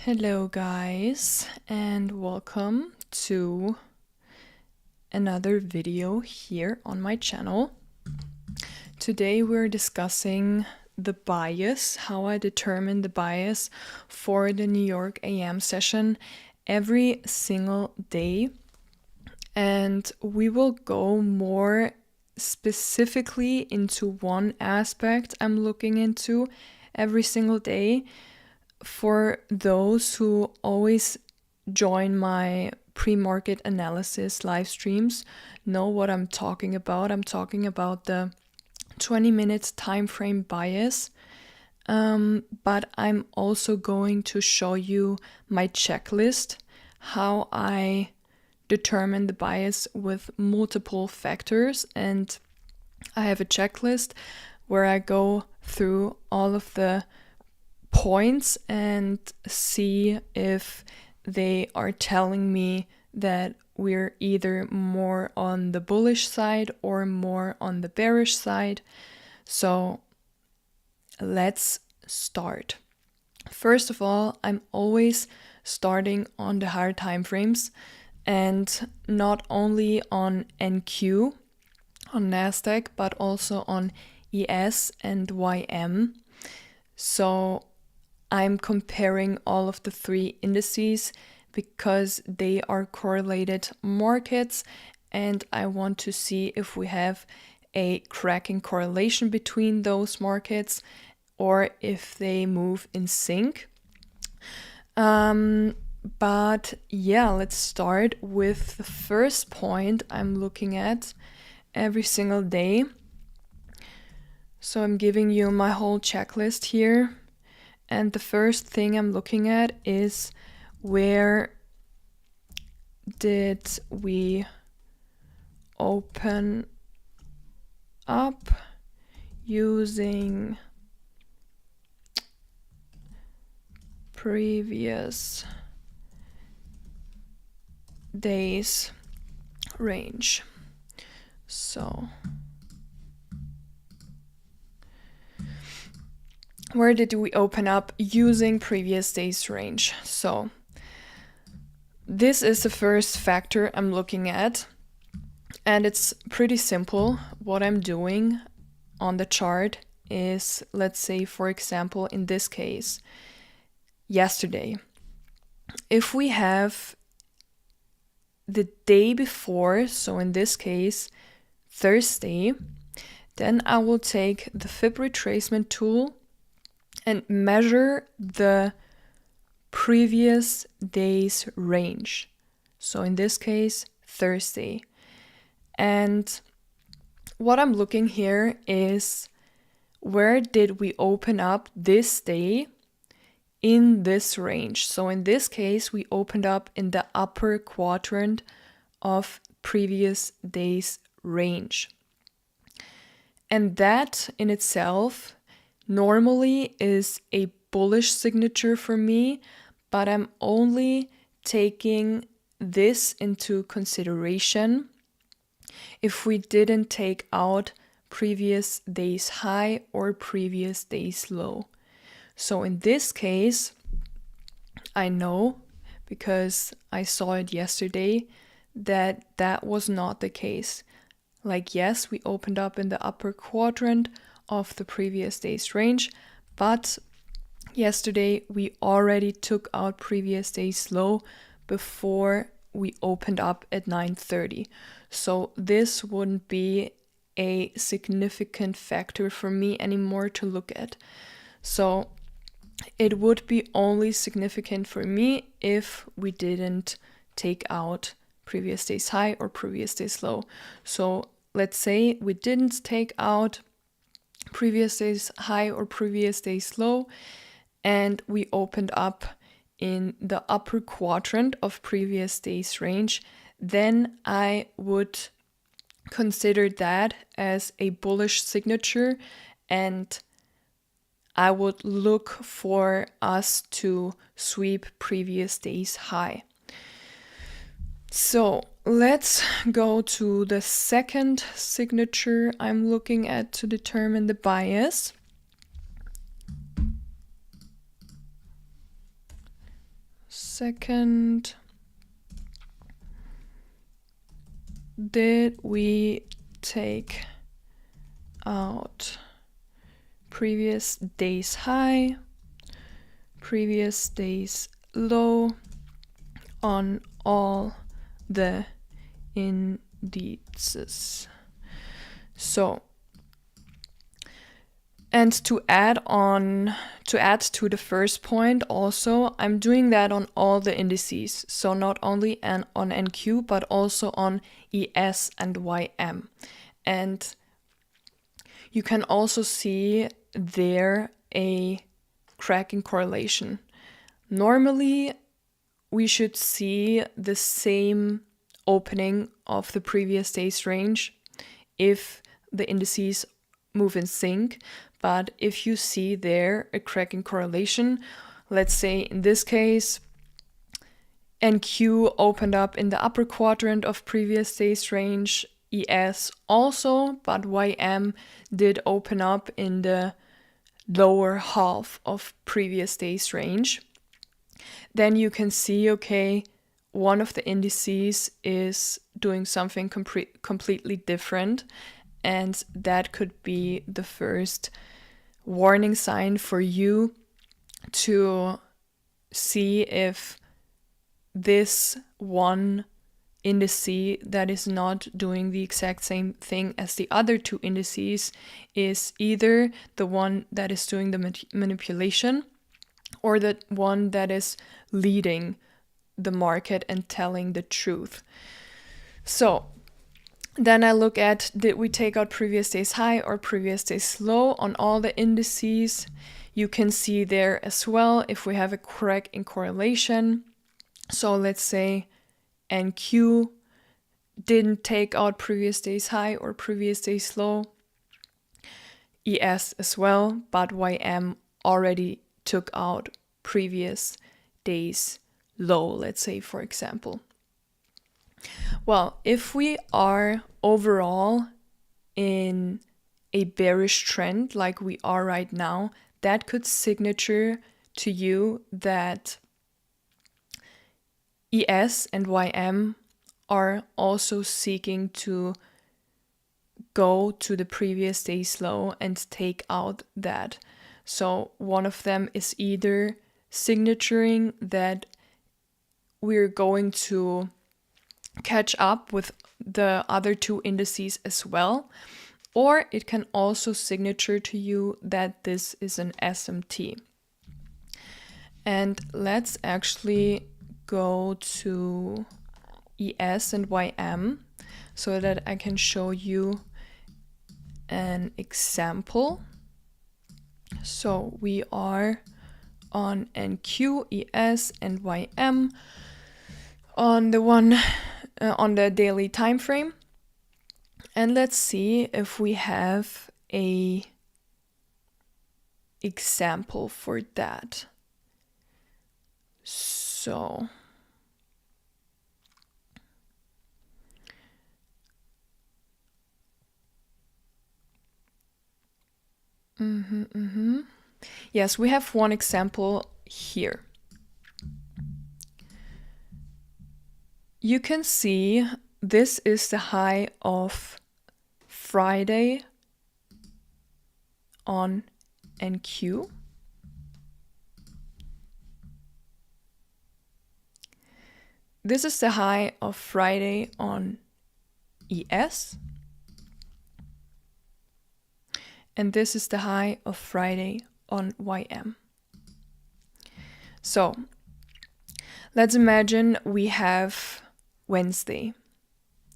Hello guys, and welcome to another video here on my channel. Today we're discussing the bias, how I determine the bias for the New York AM session every single day. And we will go more specifically into one aspect I'm looking into every single day. For those who always join my pre-market analysis live streams, know what I'm talking about. I'm talking about the 20 minutes time frame bias. But I'm also going to show you my checklist, how I determine the bias with multiple factors. And I have a checklist where I go through all of the points and see if they are telling me that we're either more on the bullish side or more on the bearish side. So let's start. First of all, I'm always starting on the higher time frames, and not only on NQ, on NASDAQ, but also on ES and YM. So I'm comparing all of the three indices because they are correlated markets, and I want to see if we have a cracking correlation between those markets or if they move in sync. But yeah, let's start with the first point I'm looking at every single day. So I'm giving you my whole checklist here. And the first thing I'm looking at is where did we open up using previous days range. So where did we open up using previous days range? So this is the first factor I'm looking at, and it's pretty simple. What I'm doing on the chart is, let's say, for example, in this case, yesterday. If we have the day before, so in this case, Thursday, then I will take the Fib retracement tool and measure the previous day's range. So in this case, Thursday. And what I'm looking here is where did we open up this day in this range. So in this case, we opened up in the upper quadrant of previous day's range. And that in itself normally is a bullish signature for me, but I'm only taking this into consideration if we didn't take out previous day's high or previous day's low. So in this case, I know, because I saw it yesterday, that that was not the case. Like, yes, we opened up in the upper quadrant of the previous day's range, but yesterday we already took out previous day's low before we opened up at 9:30. So this wouldn't be a significant factor for me anymore to look at. So it would be only significant for me if we didn't take out previous day's high or previous day's low. So let's say we didn't take out previous day's high or previous day's low, and we opened up in the upper quadrant of previous day's range, then I would consider that as a bullish signature, and I would look for us to sweep previous day's high. So let's go to the second signature I'm looking at to determine the bias. second. Did we take out previous day's high, previous day's low on all the indices? So, and to add to the first point also, I'm doing that on all the indices. So not only on NQ, but also on ES and YM. And you can also see there a cracking correlation. Normally, we should see the same opening of the previous day's range if the indices move in sync. But if you see there a cracking correlation, let's say in this case, NQ opened up in the upper quadrant of previous day's range, ES also, but YM did open up in the lower half of previous day's range, then you can see, okay, one of the indices is doing something completely different, and that could be the first warning sign for you to see if this one indice that is not doing the exact same thing as the other two indices is either the one that is doing the manipulation or the one that is leading the market and telling the truth. So then I look at, did we take out previous day's high or previous day's low on all the indices? You can see there as well if we have a crack in correlation. So let's say NQ didn't take out previous day's high or previous day's low. ES as well, but YM already took out previous day's low, let's say, for example. Well, if we are overall in a bearish trend like we are right now, that could signature to you that ES and YM are also seeking to go to the previous day's low and take out that. So one of them is either signaturing that we're going to catch up with the other two indices as well, or it can also signature to you that this is an SMT. And let's actually go to ES and YM so that I can show you an example. So we are on NQ, ES, and YM on the daily time frame, and let's see if we have a example for that. So yes, we have one example here. You can see this is the high of Friday on NQ. This is the high of Friday on ES. And this is the high of Friday on YM. So let's imagine we have Wednesday.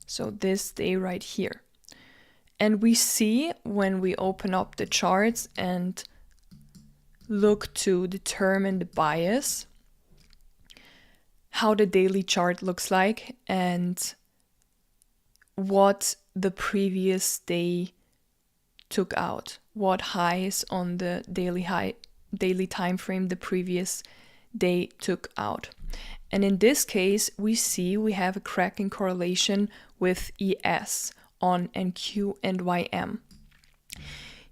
So this day right here. And we see when we open up the charts and look to determine the bias, how the daily chart looks like and what the previous day took out, what highs on the daily time frame the previous day took out. And in this case, we see we have a cracking correlation with ES on NQ and YM.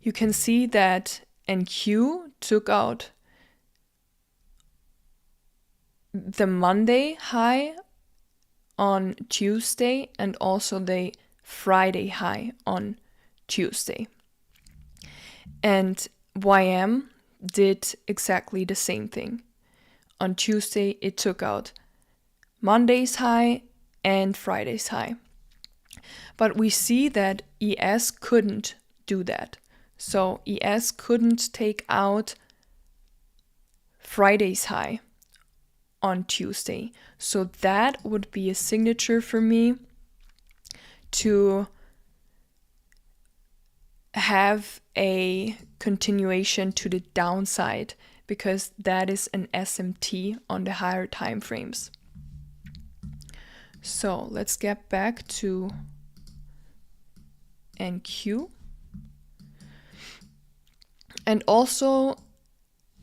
You can see that NQ took out the Monday high on Tuesday and also the Friday high on Tuesday. And YM did exactly the same thing. On Tuesday, it took out Monday's high and Friday's high. But we see that ES couldn't do that. So ES couldn't take out Friday's high on Tuesday. So that would be a signature for me to have a continuation to the downside, because that is an SMT on the higher time frames. So let's get back to NQ. And also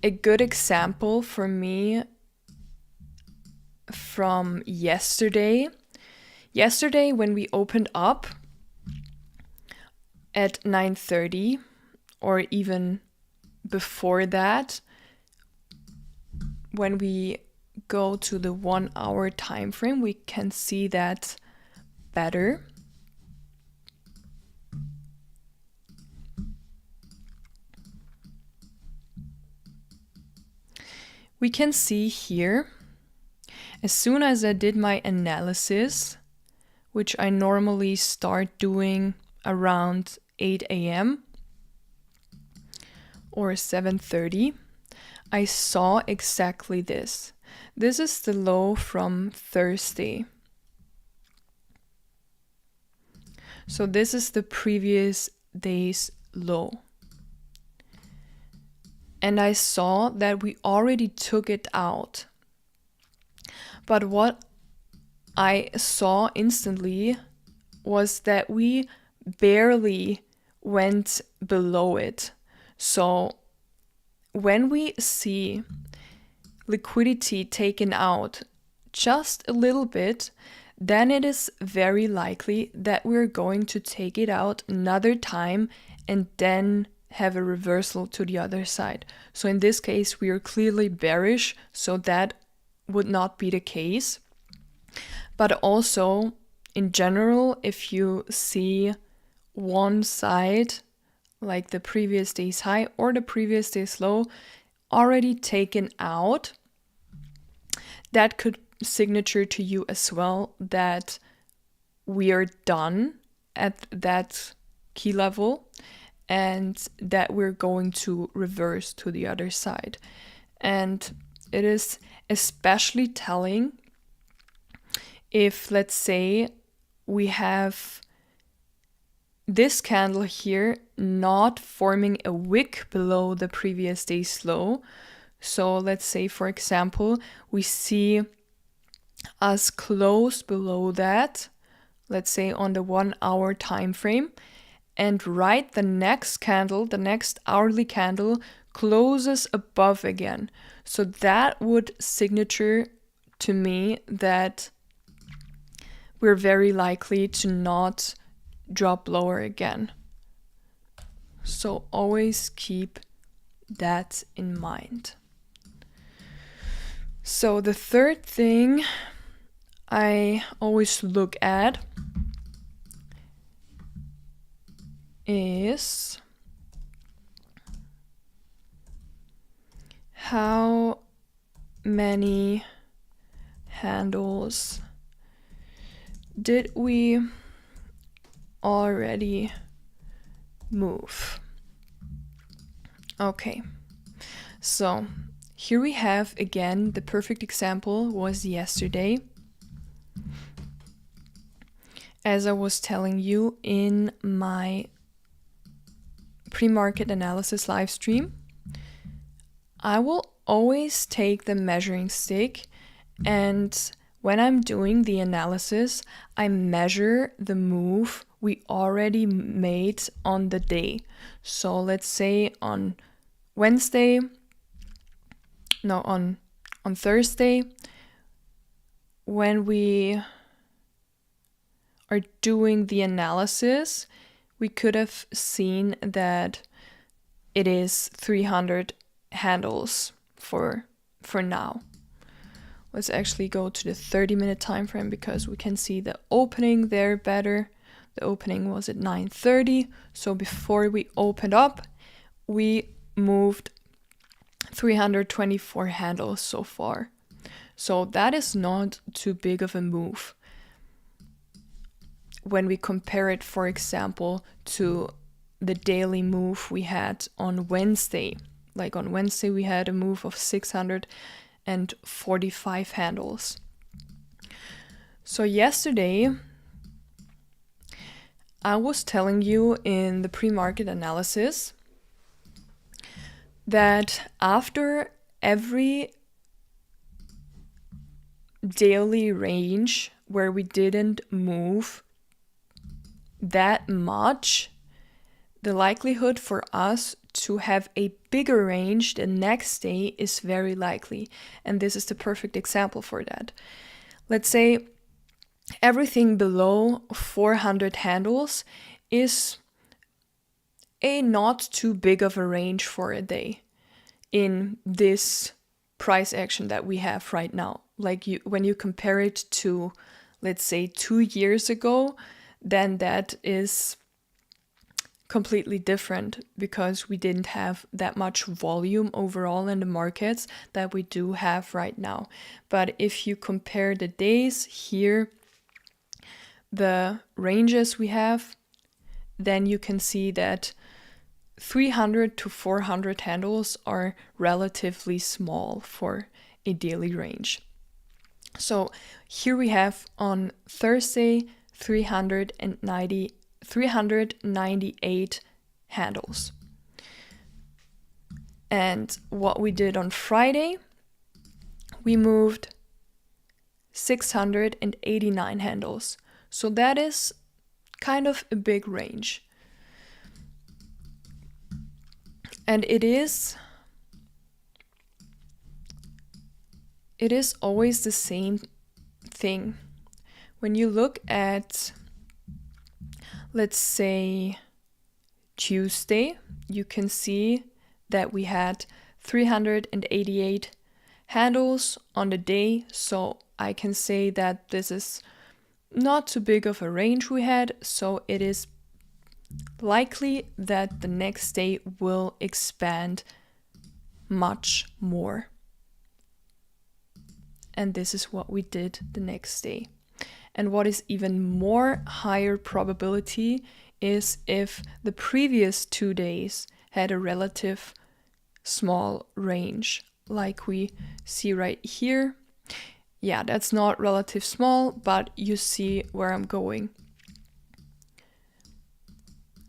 a good example for me from yesterday. Yesterday when we opened up at 9:30 or even before that, when we go to the 1 hour time frame, we can see that better. We can see here, as soon as I did my analysis, which I normally start doing around 8 a.m. or 7:30, I saw exactly this. This is the low from Thursday. So this is the previous day's low. And I saw that we already took it out. But what I saw instantly was that we barely went below it. So when we see liquidity taken out just a little bit, then it is very likely that we're going to take it out another time and then have a reversal to the other side. So in this case, we are clearly bearish, so that would not be the case. But also, in general, if you see one side, like the previous day's high or the previous day's low, already taken out, that could signature to you as well that we are done at that key level and that we're going to reverse to the other side. And it is especially telling if, let's say, we have this candle here not forming a wick below the previous day's low. So let's say, for example, we see us close below that, let's say on the 1 hour time frame, and right the next candle, the next hourly candle, closes above again. So that would signature to me that we're very likely to not drop lower again. So always keep that in mind. So the third thing I always look at is how many handles did we already move. Okay, so here we have again the perfect example was yesterday. As I was telling you in my pre-market analysis live stream, I will always take the measuring stick, and when I'm doing the analysis, I measure the move we already made on the day. So let's say on Thursday, when we are doing the analysis, we could have seen that it is 300 handles for now. Let's actually go to the 30-minute time frame because we can see the opening there better. The opening was at 9:30. So before we opened up, we moved 324 handles so far. So that is not too big of a move. When we compare it, for example, to the daily move we had on Wednesday. Like on Wednesday, we had a move of 645 handles. So yesterday, I was telling you in the pre-market analysis that after every daily range where we didn't move that much, the likelihood for us to have a bigger range the next day is very likely. And this is the perfect example for that. Let's say everything below 400 handles is a not too big of a range for a day in this price action that we have right now. Like when you compare it to, let's say, 2 years ago, then that is completely different because we didn't have that much volume overall in the markets that we do have right now. But if you compare the days here, the ranges we have, then you can see that 300 to 400 handles are relatively small for a daily range. So here we have on Thursday 398 handles. And what we did on Friday, we moved 689 handles. So that is kind of a big range. And it is always the same thing. When you look at, let's say, Tuesday, you can see that we had 388 handles on the day. So I can say that this is not too big of a range we had. So it is likely that the next day will expand much more. And this is what we did the next day. And what is even more higher probability is if the previous 2 days had a relative small range, like we see right here. Yeah, that's not relative small, but you see where I'm going.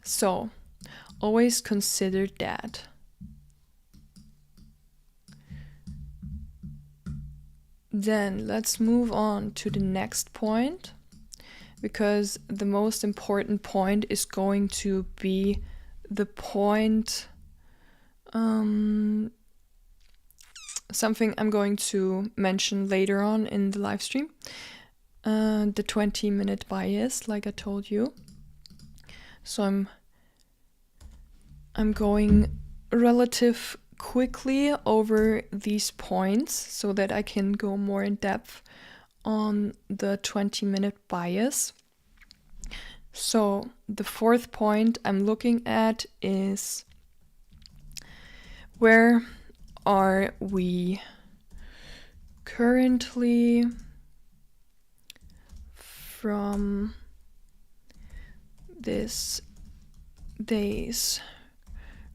So always consider that. Then let's move on to the next point, because the most important point is going to be the point, something I'm going to mention later on in the live stream, the 20-minute bias, like I told you. So I'm going relative quickly over these points so that I can go more in depth on the 20-minute bias. So the fourth point I'm looking at is, where are we currently from this day's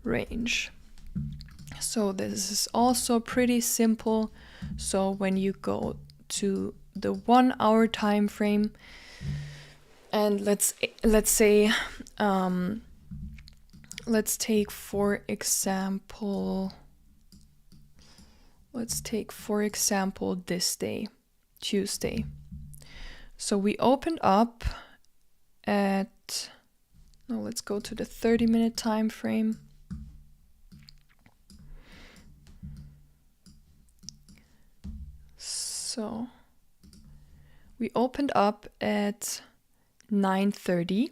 range? So this is also pretty simple. So when you go to the 1 hour time frame, and let's say let's take for example this day, Tuesday. So we opened up at, no, let's go to the 30-minute time frame. So we opened up at 9:30,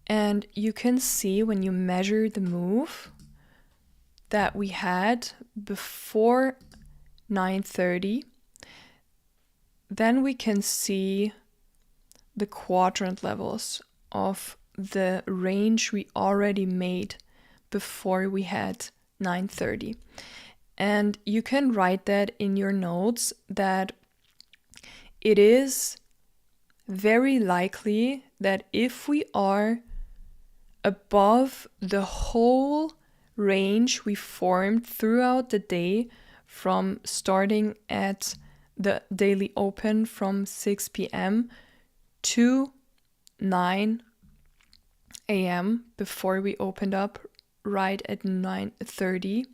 and you can see when you measure the move that we had before 9:30 then we can see the quadrant levels of the range we already made before we had 9:30. And you can write that in your notes that it is very likely that if we are above the whole range we formed throughout the day, from starting at the daily open from 6 p.m. to 9 a.m. before we opened up right at 9:30,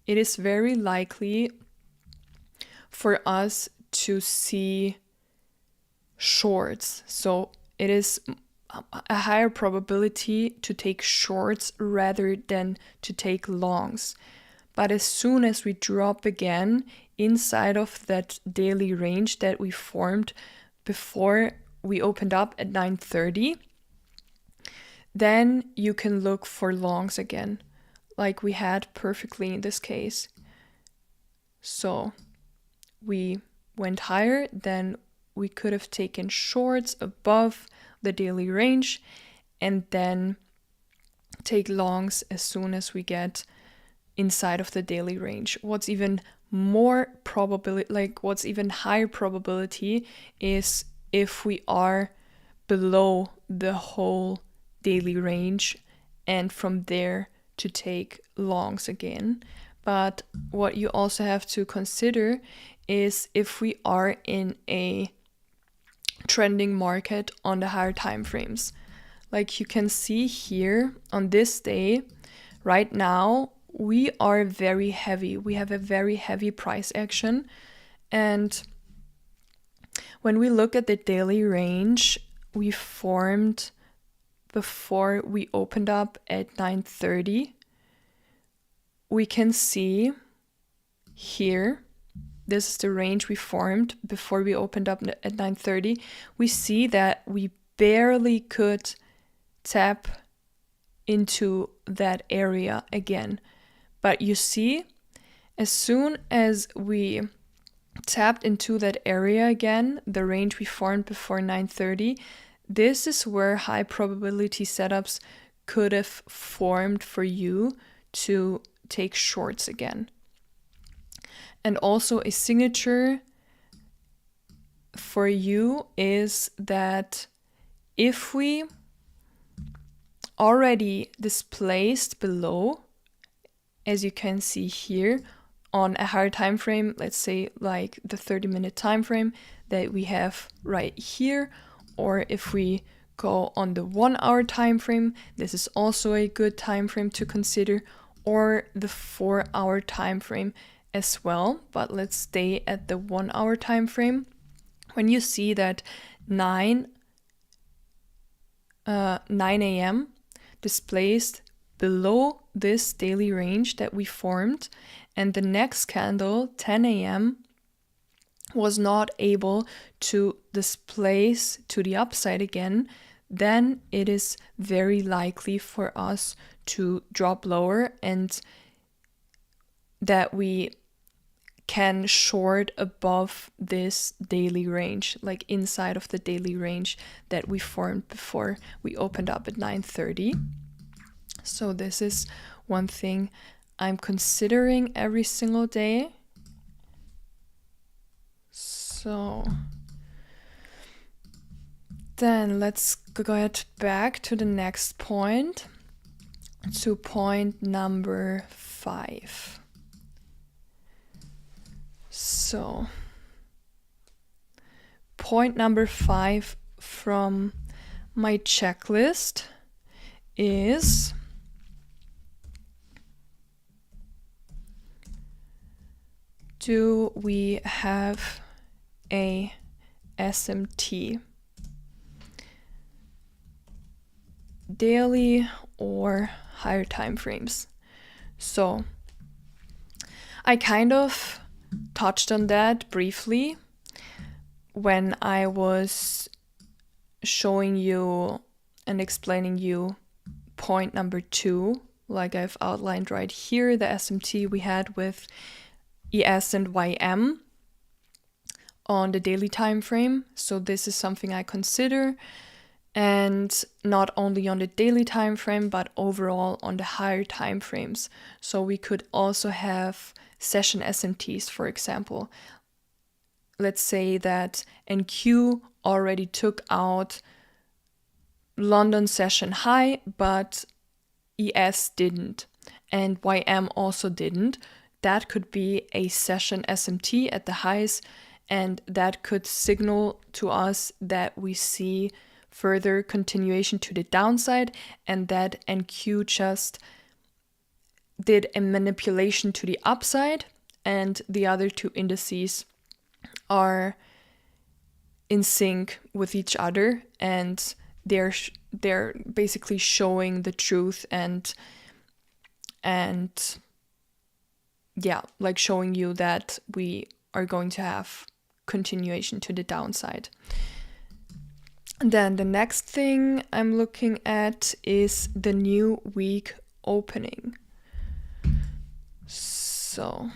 it is very likely for us to see shorts. So it is a higher probability to take shorts rather than to take longs. But as soon as we drop again inside of that daily range that we formed before we opened up at 9:30, then you can look for longs again, like we had perfectly in this case. So we went higher, then we could have taken shorts above the daily range and then take longs as soon as we get inside of the daily range. What's even higher probability is if we are below the whole daily range and from there to take longs again. But what you also have to consider is if we are in a trending market on the higher time frames. Like you can see here on this day, right now, we are very heavy. We have a very heavy price action. And when we look at the daily range we formed before we opened up at 9:30, we can see here, this is the range we formed before we opened up at 9:30. We see that we barely could tap into that area again. But you see, as soon as we tapped into that area again, the range we formed before 9:30, this is where high probability setups could have formed for you to take shorts again. And also a signature for you is that if we already displaced below, as you can see here, on a higher time frame, let's say like the 30-minute time frame that we have right here, or if we go on the 1 hour time frame, this is also a good time frame to consider, or the 4 hour time frame as well. But let's stay at the 1 hour time frame. When you see that 9 a.m. displaced below this daily range that we formed, and the next candle, 10 a.m., was not able to displace to the upside again, then it is very likely for us to drop lower and that we can short above this daily range, like inside of the daily range that we formed before we opened up at 9:30. So this is one thing I'm considering every single day. So then let's get back to the next point, to point number 5. So point number 5 from my checklist is do we have a SMT, daily or higher time frames? So I kind of touched on that briefly when I was showing you and explaining you point number 2, like I've outlined right here, the SMT we had with ES and YM on the daily time frame. So this is something I consider, and not only on the daily time frame, but overall on the higher time frames. So we could also have session SMTs, for example. Let's say that NQ already took out London session high, but ES didn't, and YM also didn't. That could be a session SMT at the highs, and that could signal to us that we see further continuation to the downside, and that NQ just did a manipulation to the upside, and the other two indices are in sync with each other, and they're basically showing the truth and yeah, like showing you that we are going to have continuation to the downside. And then the next thing I'm looking at is the new week opening. So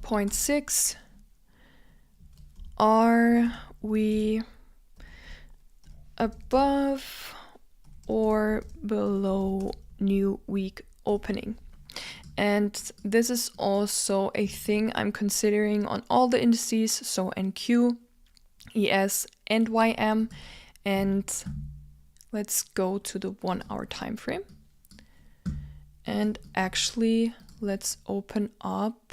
point 6, are we above or below new week opening? And this is also a thing I'm considering on all the indices, so NQ, ES, and YM. And let's go to the 1 hour time frame. And actually, let's open up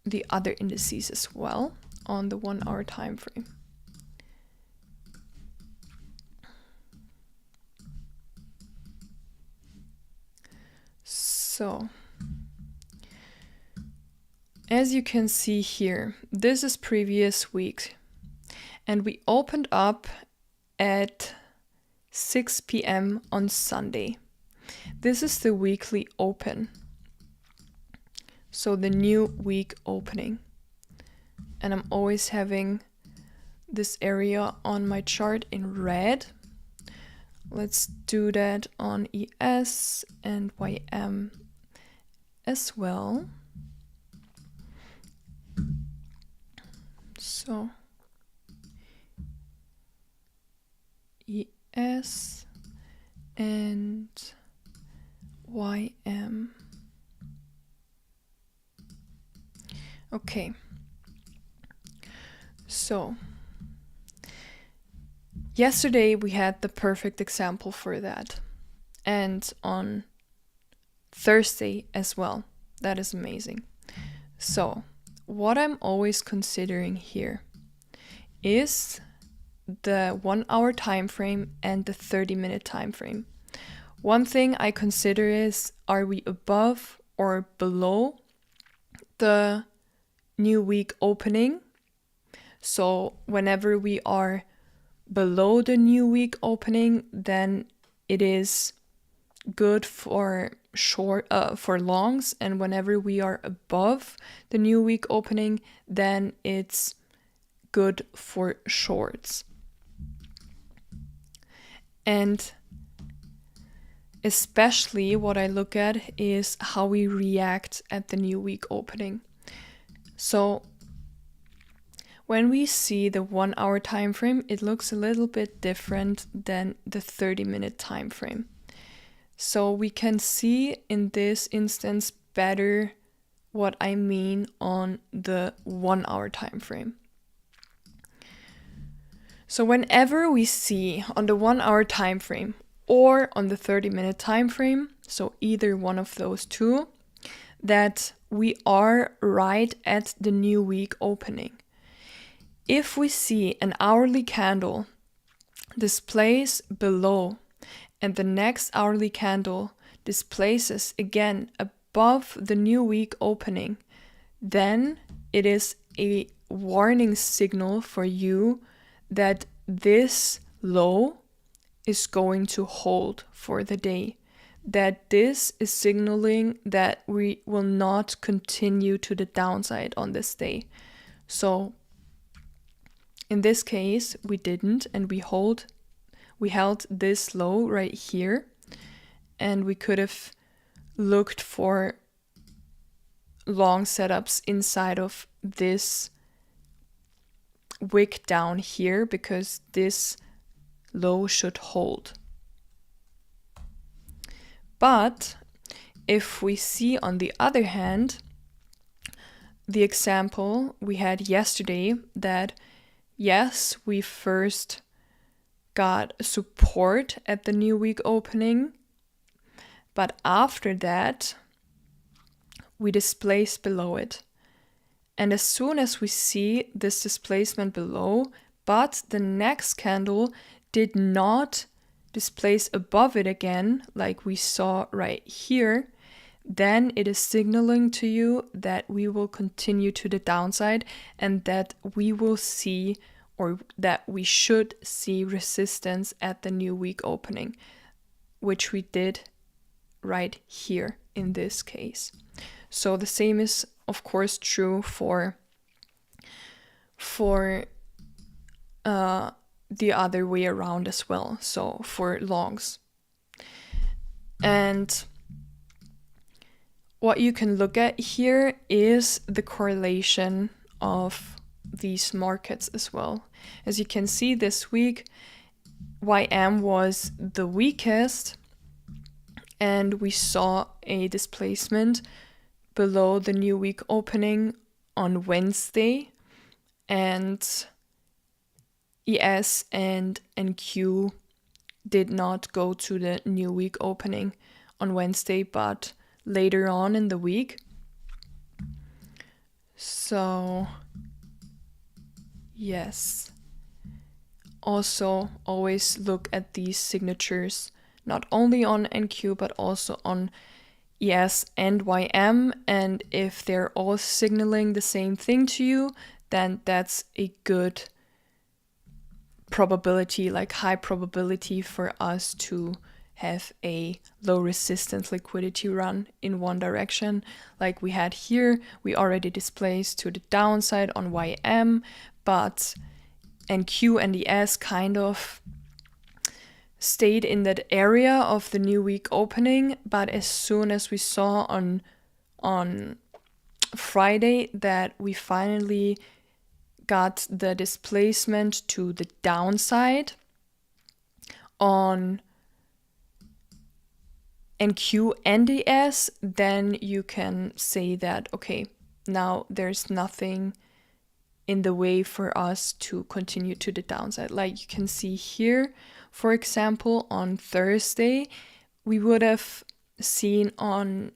the other indices as well on the 1 hour time frame. So, as you can see here, this is previous week, and we opened up at 6 p.m. on Sunday. This is the weekly open. So the new week opening. And I'm always having this area on my chart in red. Let's do that on ES and YM as well. So ES and YM. Okay. So yesterday we had the perfect example for that. And on Thursday as well. That is amazing. So what I'm always considering here is the 1 hour time frame and the 30-minute time frame. One thing I consider is, are we above or below the new week opening? So whenever we are below the new week opening, then it is good for for longs, and whenever we are above the new week opening, then it's good for shorts. And especially what I look at is how we react at the new week opening. So when we see the 1 hour time frame, it looks a little bit different than the 30-minute time frame. So we can see in this instance better what I mean on the 1 hour time frame. So whenever we see on the 1 hour time frame or on the 30-minute time frame, so either one of those two, that we are right at the new week opening. If we see an hourly candle displace below and the next hourly candle displaces again above the new week opening, then it is a warning signal for you that this low is going to hold for the day. That this is signaling that we will not continue to the downside on this day. So in this case, we didn't, and we held this low right here, and we could have looked for long setups inside of this wick down here, because this low should hold. But if we see on the other hand the example we had yesterday, that yes, we first got support at the new week opening, but after that we displaced below it. And as soon as we see this displacement below, but the next candle did not displace above it again, like we saw right here, then it is signaling to you that we will continue to the downside and that we will see, or that we should see, resistance at the new week opening, which we did right here in this case. So the same is of course true for the other way around as well, so for longs. And what you can look at here is the correlation of these markets as well. As you can see, this week YM was the weakest, and we saw a displacement below the new week opening on Wednesday, and ES and NQ did not go to the new week opening on Wednesday, but later on in the week. So yes, also always look at these signatures, not only on NQ but also on ES and YM, and if they're all signaling the same thing to you, then that's a good probability, like high probability for us to have a low resistance liquidity run in one direction. Like we had here, we already displaced to the downside on YM, but NQ and ES kind of stayed in that area of the new week opening. But as soon as we saw on Friday that we finally got the displacement to the downside on NQ and ES, then you can say that, okay, now there's nothing in the way for us to continue to the downside. Like you can see here, for example, on Thursday, we would have seen on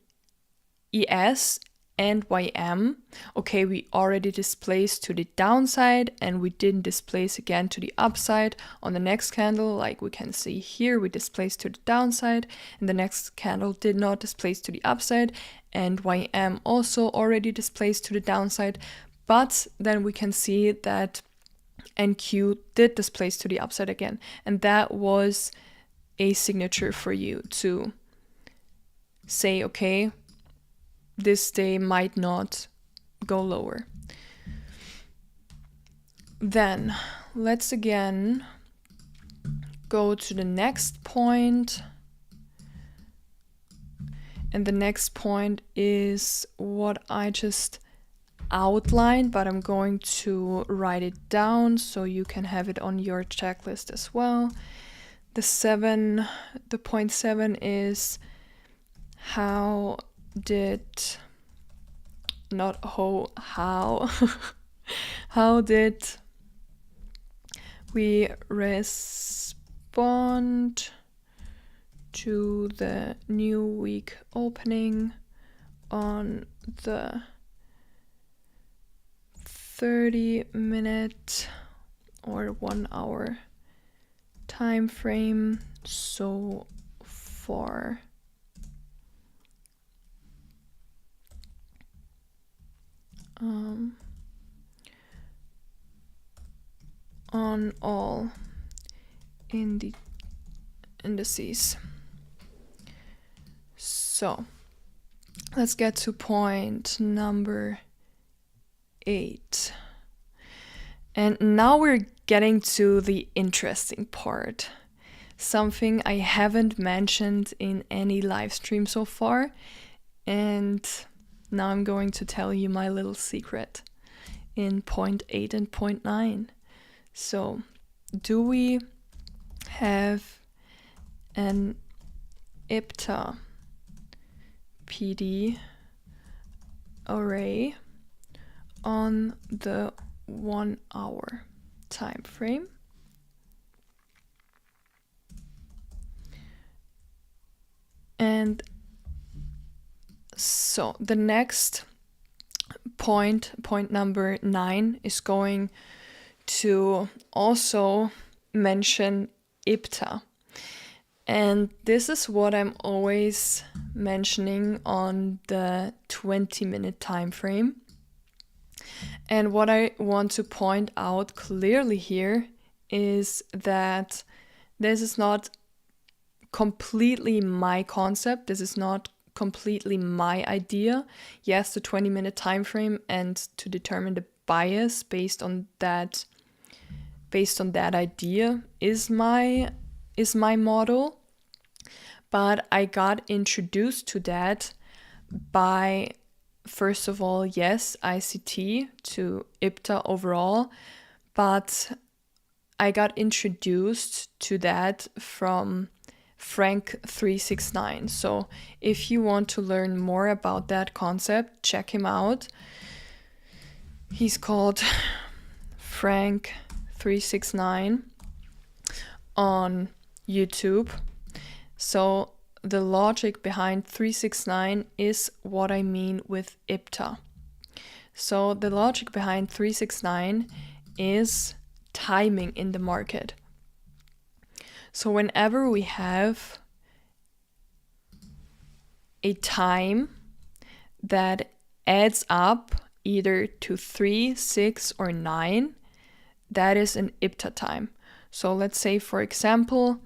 ES and YM, okay, we already displaced to the downside and we didn't displace again to the upside on the next candle. Like we can see here, we displaced to the downside and the next candle did not displace to the upside, and YM also already displaced to the downside. But then we can see that NQ did displace to the upside again, and that was a signature for you to say, okay, this day might not go lower. Then let's again go to the next point. And the next point is what I just outlined, but I'm going to write it down so you can have it on your checklist as well. The point 7 is how did we respond to the new week opening on the 30-minute or 1 hour time frame so far? On all indices. So let's get to point number 8. And now we're getting to the interesting part. Something I haven't mentioned in any live stream so far. And now I'm going to tell you my little secret in point 8 and point 9. So, do we have an IPTA PD array on the 1 hour time frame? And so the next point number 9, is going to also mention IPTA. And this is what I'm always mentioning on the 20-minute time frame. And what I want to point out clearly here is that this is not completely my concept. This is not completely my idea. Yes, the 20-minute time frame and to determine the bias based on that idea is my model. But I got introduced to that by, first of all, yes, ICT to IPTA overall, but I got introduced to that from Frank369. So if you want to learn more about that concept, check him out. He's called Frank369 on YouTube. So the logic behind 369 is what I mean with IPTA. So the logic behind 369 is timing in the market. So whenever we have a time that adds up either to 3, 6, or 9, that is an IPTA time. So let's say, for example,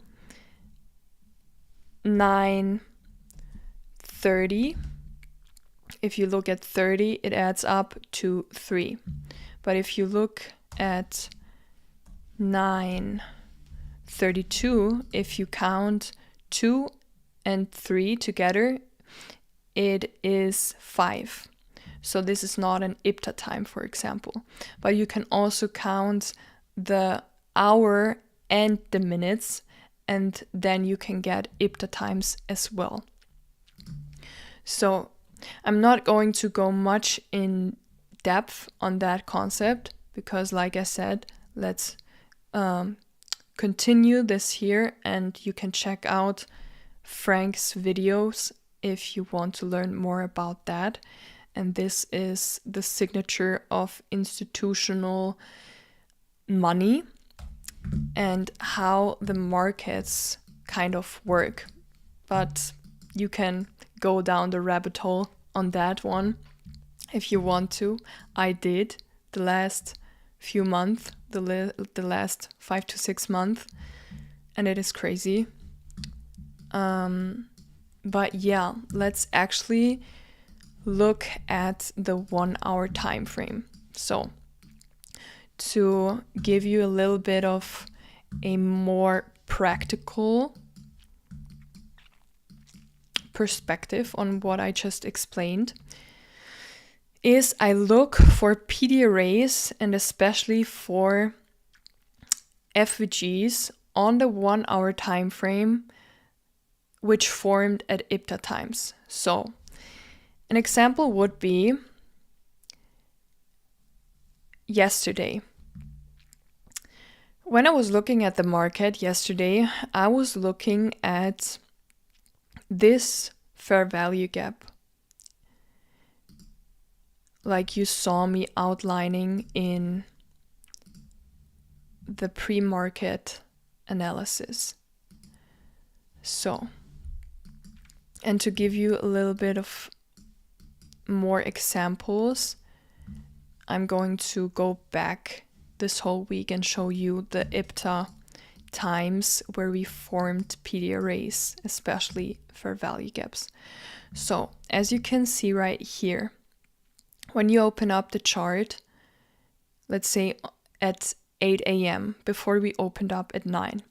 9:30. If you look at 30, it adds up to 3. But if you look at 9:32, if you count 2 and 3 together, it is 5. So this is not an IPTA time, for example. But you can also count the hour and the minutes, and then you can get IPTA times as well. So I'm not going to go much in depth on that concept because, like I said, let's continue this here, and you can check out Frank's videos if you want to learn more about that. And this is the signature of institutional money and how the markets kind of work. But you can go down the rabbit hole on that one if you want to. I did the last few months, the last 5 to 6 months, and it is crazy. But yeah, let's actually look at the 1 hour time frame. So to give you a little bit of a more practical perspective on what I just explained, is I look for PD arrays and especially for FVGs on the 1 hour time frame which formed at IPTA times. So an example would be yesterday. When I was looking at the market yesterday, I was looking at this fair value gap, like you saw me outlining in the pre-market analysis. So, and to give you a little bit of more examples, I'm going to go back this whole week and show you the IPTA times where we formed PD arrays, especially for value gaps. So as you can see right here, when you open up the chart, let's say at 8 a.m. before we opened up at 9,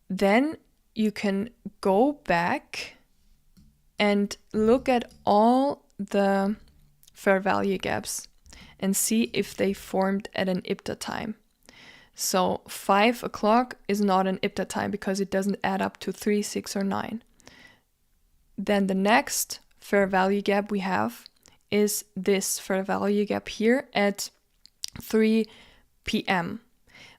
then you can go back and look at all the fair value gaps and see if they formed at an IPTA time. So 5 o'clock is not an IPTA time because it doesn't add up to 3, 6, or 9. Then the next fair value gap we have is this fair value gap here at 3 p.m.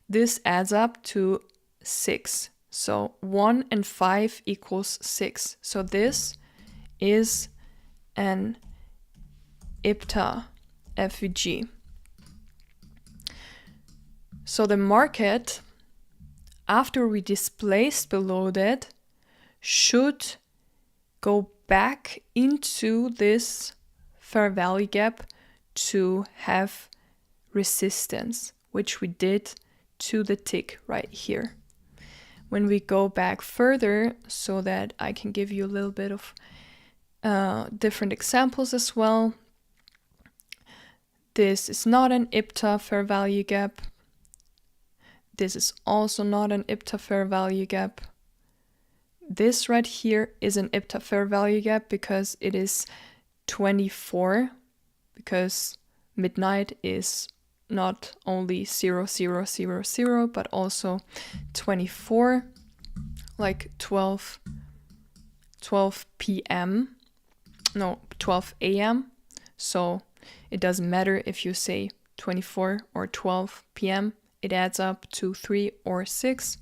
This adds up to 6. So 1 and 5 equals 6. So this is an IPTA FVG. So the market, after we displaced below that, should go back into this fair value gap to have resistance, which we did to the tick right here. When we go back further, so that I can give you a little bit of different examples as well. This is not an IPTA fair value gap. This is also not an IPTA fair value gap. This right here is an IPTA fair value gap because it is 24, because midnight is not only 0, 0, 0, 0, but also 24, like 12 p.m. No, 12 a.m. So it doesn't matter if you say 24 or 12 p.m. It adds up to 3 or 6.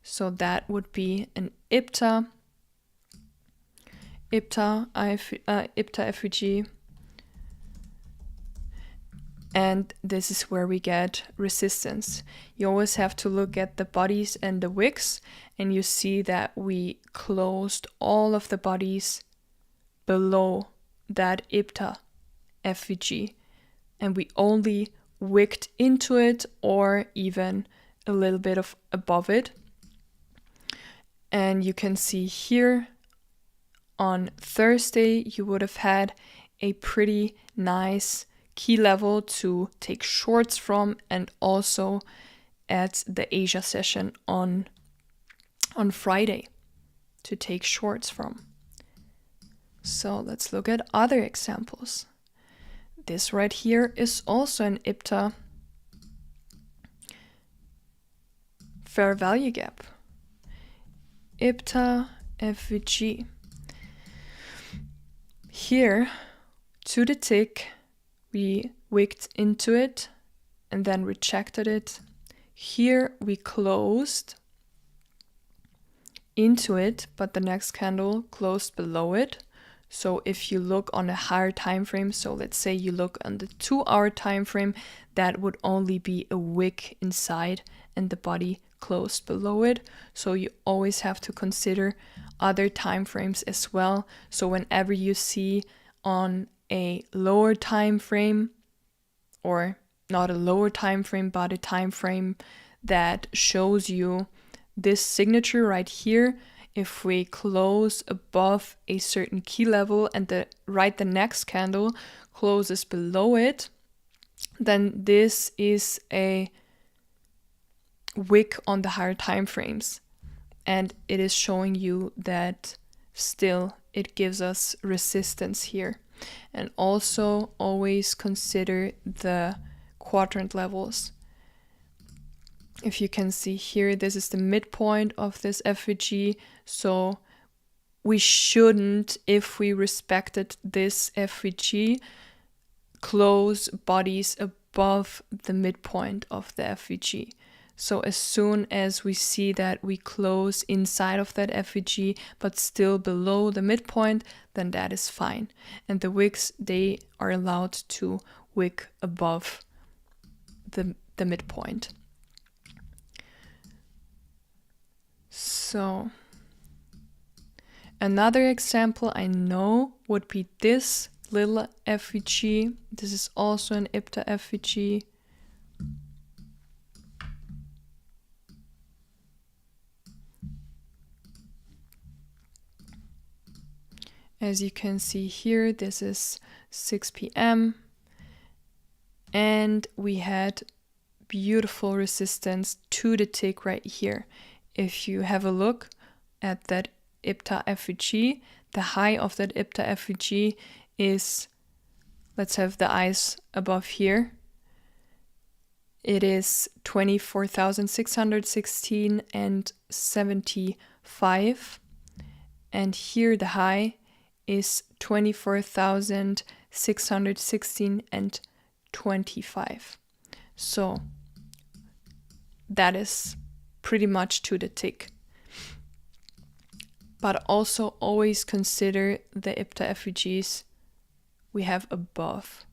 So that would be an IPTA FVG. And this is where we get resistance. You always have to look at the bodies and the wicks, and you see that we closed all of the bodies below that IPTA FVG, and we only wicked into it or even a little bit of above it. And you can see here on Thursday you would have had a pretty nice key level to take shorts from, and also at the Asia session on Friday to take shorts from. So let's look at other examples. This right here is also an IPTA fair value gap. IPTA FVG. Here, to the tick, we wicked into it and then rejected it. Here we closed into it, but the next candle closed below it. So if you look on a higher time frame, so let's say you look on the 2-hour time frame, that would only be a wick inside and the body closed below it. So you always have to consider other time frames as well. So whenever you see on a lower time frame, or not a lower time frame, but a time frame that shows you this signature right here, if we close above a certain key level and the next candle closes below it, then this is a wick on the higher time frames, and it is showing you that still it gives us resistance here. And also always consider the quadrant levels. If you can see here, this is the midpoint of this FVG, so we shouldn't, if we respected this FVG, close bodies above the midpoint of the FVG. So as soon as we see that we close inside of that FVG but still below the midpoint, then that is fine. And the wicks, they are allowed to wick above the midpoint. So another example I know would be this little FVG. This is also an IPTA FVG. As you can see here, this is 6 p.m. and we had beautiful resistance to the tick right here. If you have a look at that IPTA FVG, the high of that IPTA FVG is let's have the eyes above here. It is 24,616 and 75. And here the high is 24,616 and 25. So that is pretty much to the tick. But also always consider the IPTA FVGs we have above.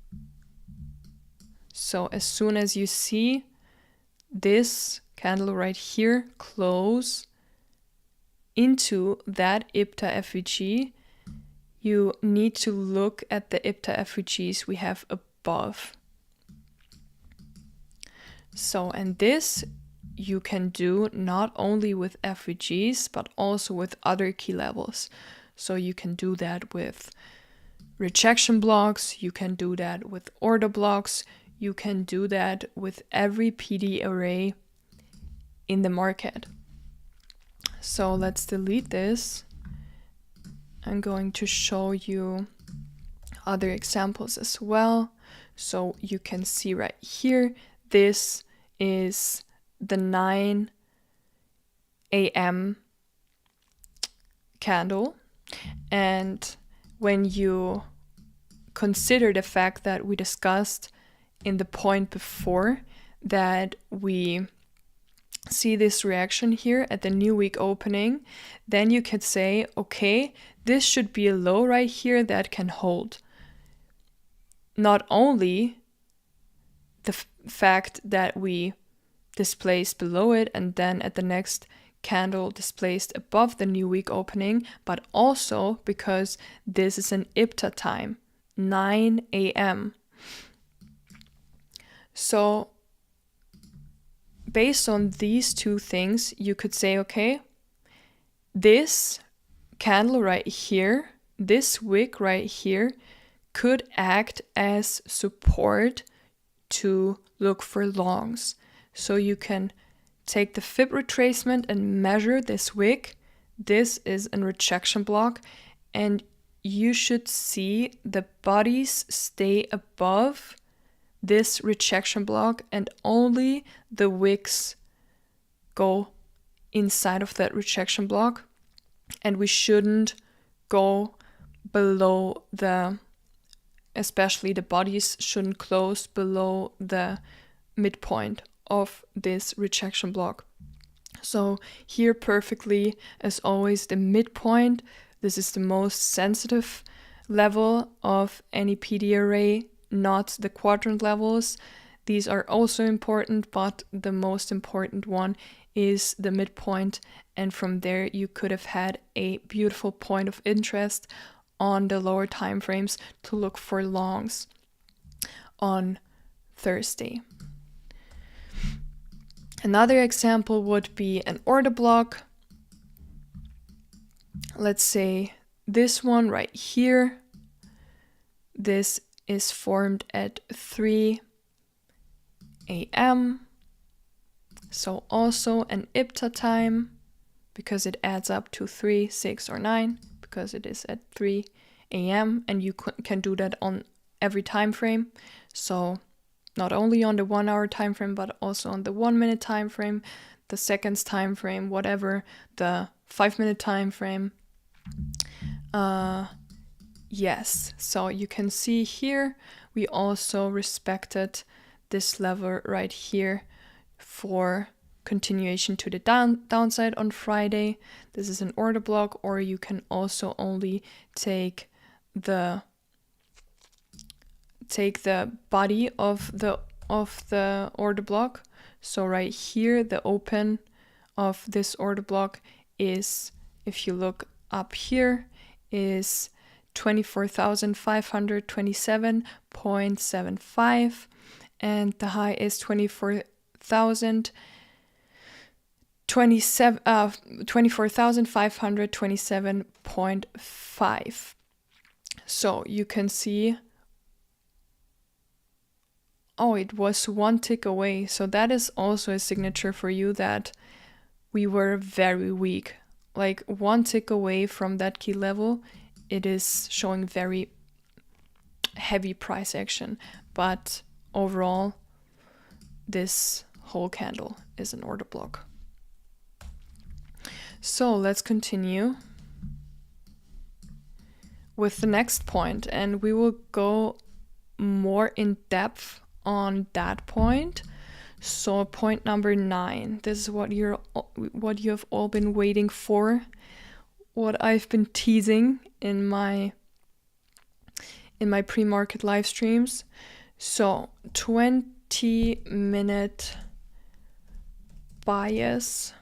So as soon as you see this candle right here close into that IPTA FVG, you need to look at the IPTA FVGs we have above. So, and this you can do not only with FVGs, but also with other key levels. So you can do that with rejection blocks, you can do that with order blocks, you can do that with every PD array in the market. So let's delete this. I'm going to show you other examples as well. So you can see right here, this is the 9 a.m. candle. And when you consider the fact that we discussed in the point before that we see this reaction here at the new week opening, then you could say, okay, this should be a low right here that can hold. Not only the fact that we displaced below it and then at the next candle displaced above the new week opening, but also because this is an IPTA time, 9 a.m. So based on these two things, you could say, okay, this candle right here, this wick right here, could act as support to look for longs. So you can take the fib retracement and measure this wick. This is a rejection block, and you should see the bodies stay above this rejection block and only the wicks go inside of that rejection block, and we shouldn't go below especially the bodies shouldn't close below the midpoint of this rejection block. So here perfectly, as always, the midpoint, this is the most sensitive level of any PD array, not the quadrant levels. These are also important, but the most important one is the midpoint, and from there you could have had a beautiful point of interest on the lower time frames to look for longs on Thursday. Another example would be an order block. Let's say this one right here. This is formed at 3 a.m. So also an IPTA time, because it adds up to 3, 6, or 9, because it is at 3 a.m. and you can do that on every time frame. So not only on the 1 hour time frame, but also on the 1 minute time frame, the seconds time frame, whatever, the 5 minute time frame. Yes, so you can see here we also respected this level right here for continuation to the downside on Friday. This is an order block, or you can also only take the body of the order block. So right here, the open of this order block is, if you look up here, is 24,527.75, and the high is 24,527.5. So you can see, oh, it was 1 tick away. So that is also a signature for you that we were very weak. Like 1 tick away from that key level, it is showing very heavy price action, but overall this whole candle is an order block. So let's continue with the next point, and we will go more in depth on that point. So point number 9, this is what you have all been waiting for, what I've been teasing in my pre-market live streams. So 20-minute bias.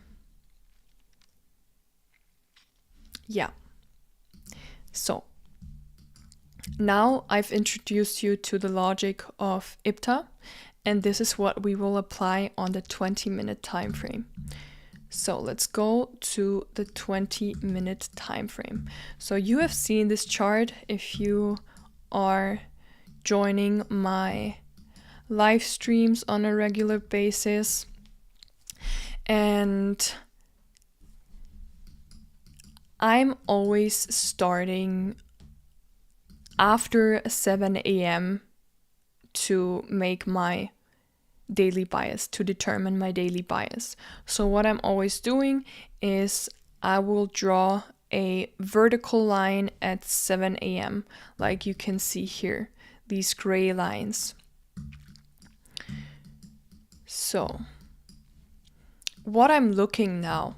Yeah. So now I've introduced you to the logic of IPTA, and this is what we will apply on the 20-minute time frame. So let's go to the 20-minute time frame. So you have seen this chart if you are joining my live streams on a regular basis. And I'm always starting after 7 a.m. to make my daily bias, to determine my daily bias. So what I'm always doing is I will draw a vertical line at 7 a.m. like you can see here, these gray lines. So what I'm looking now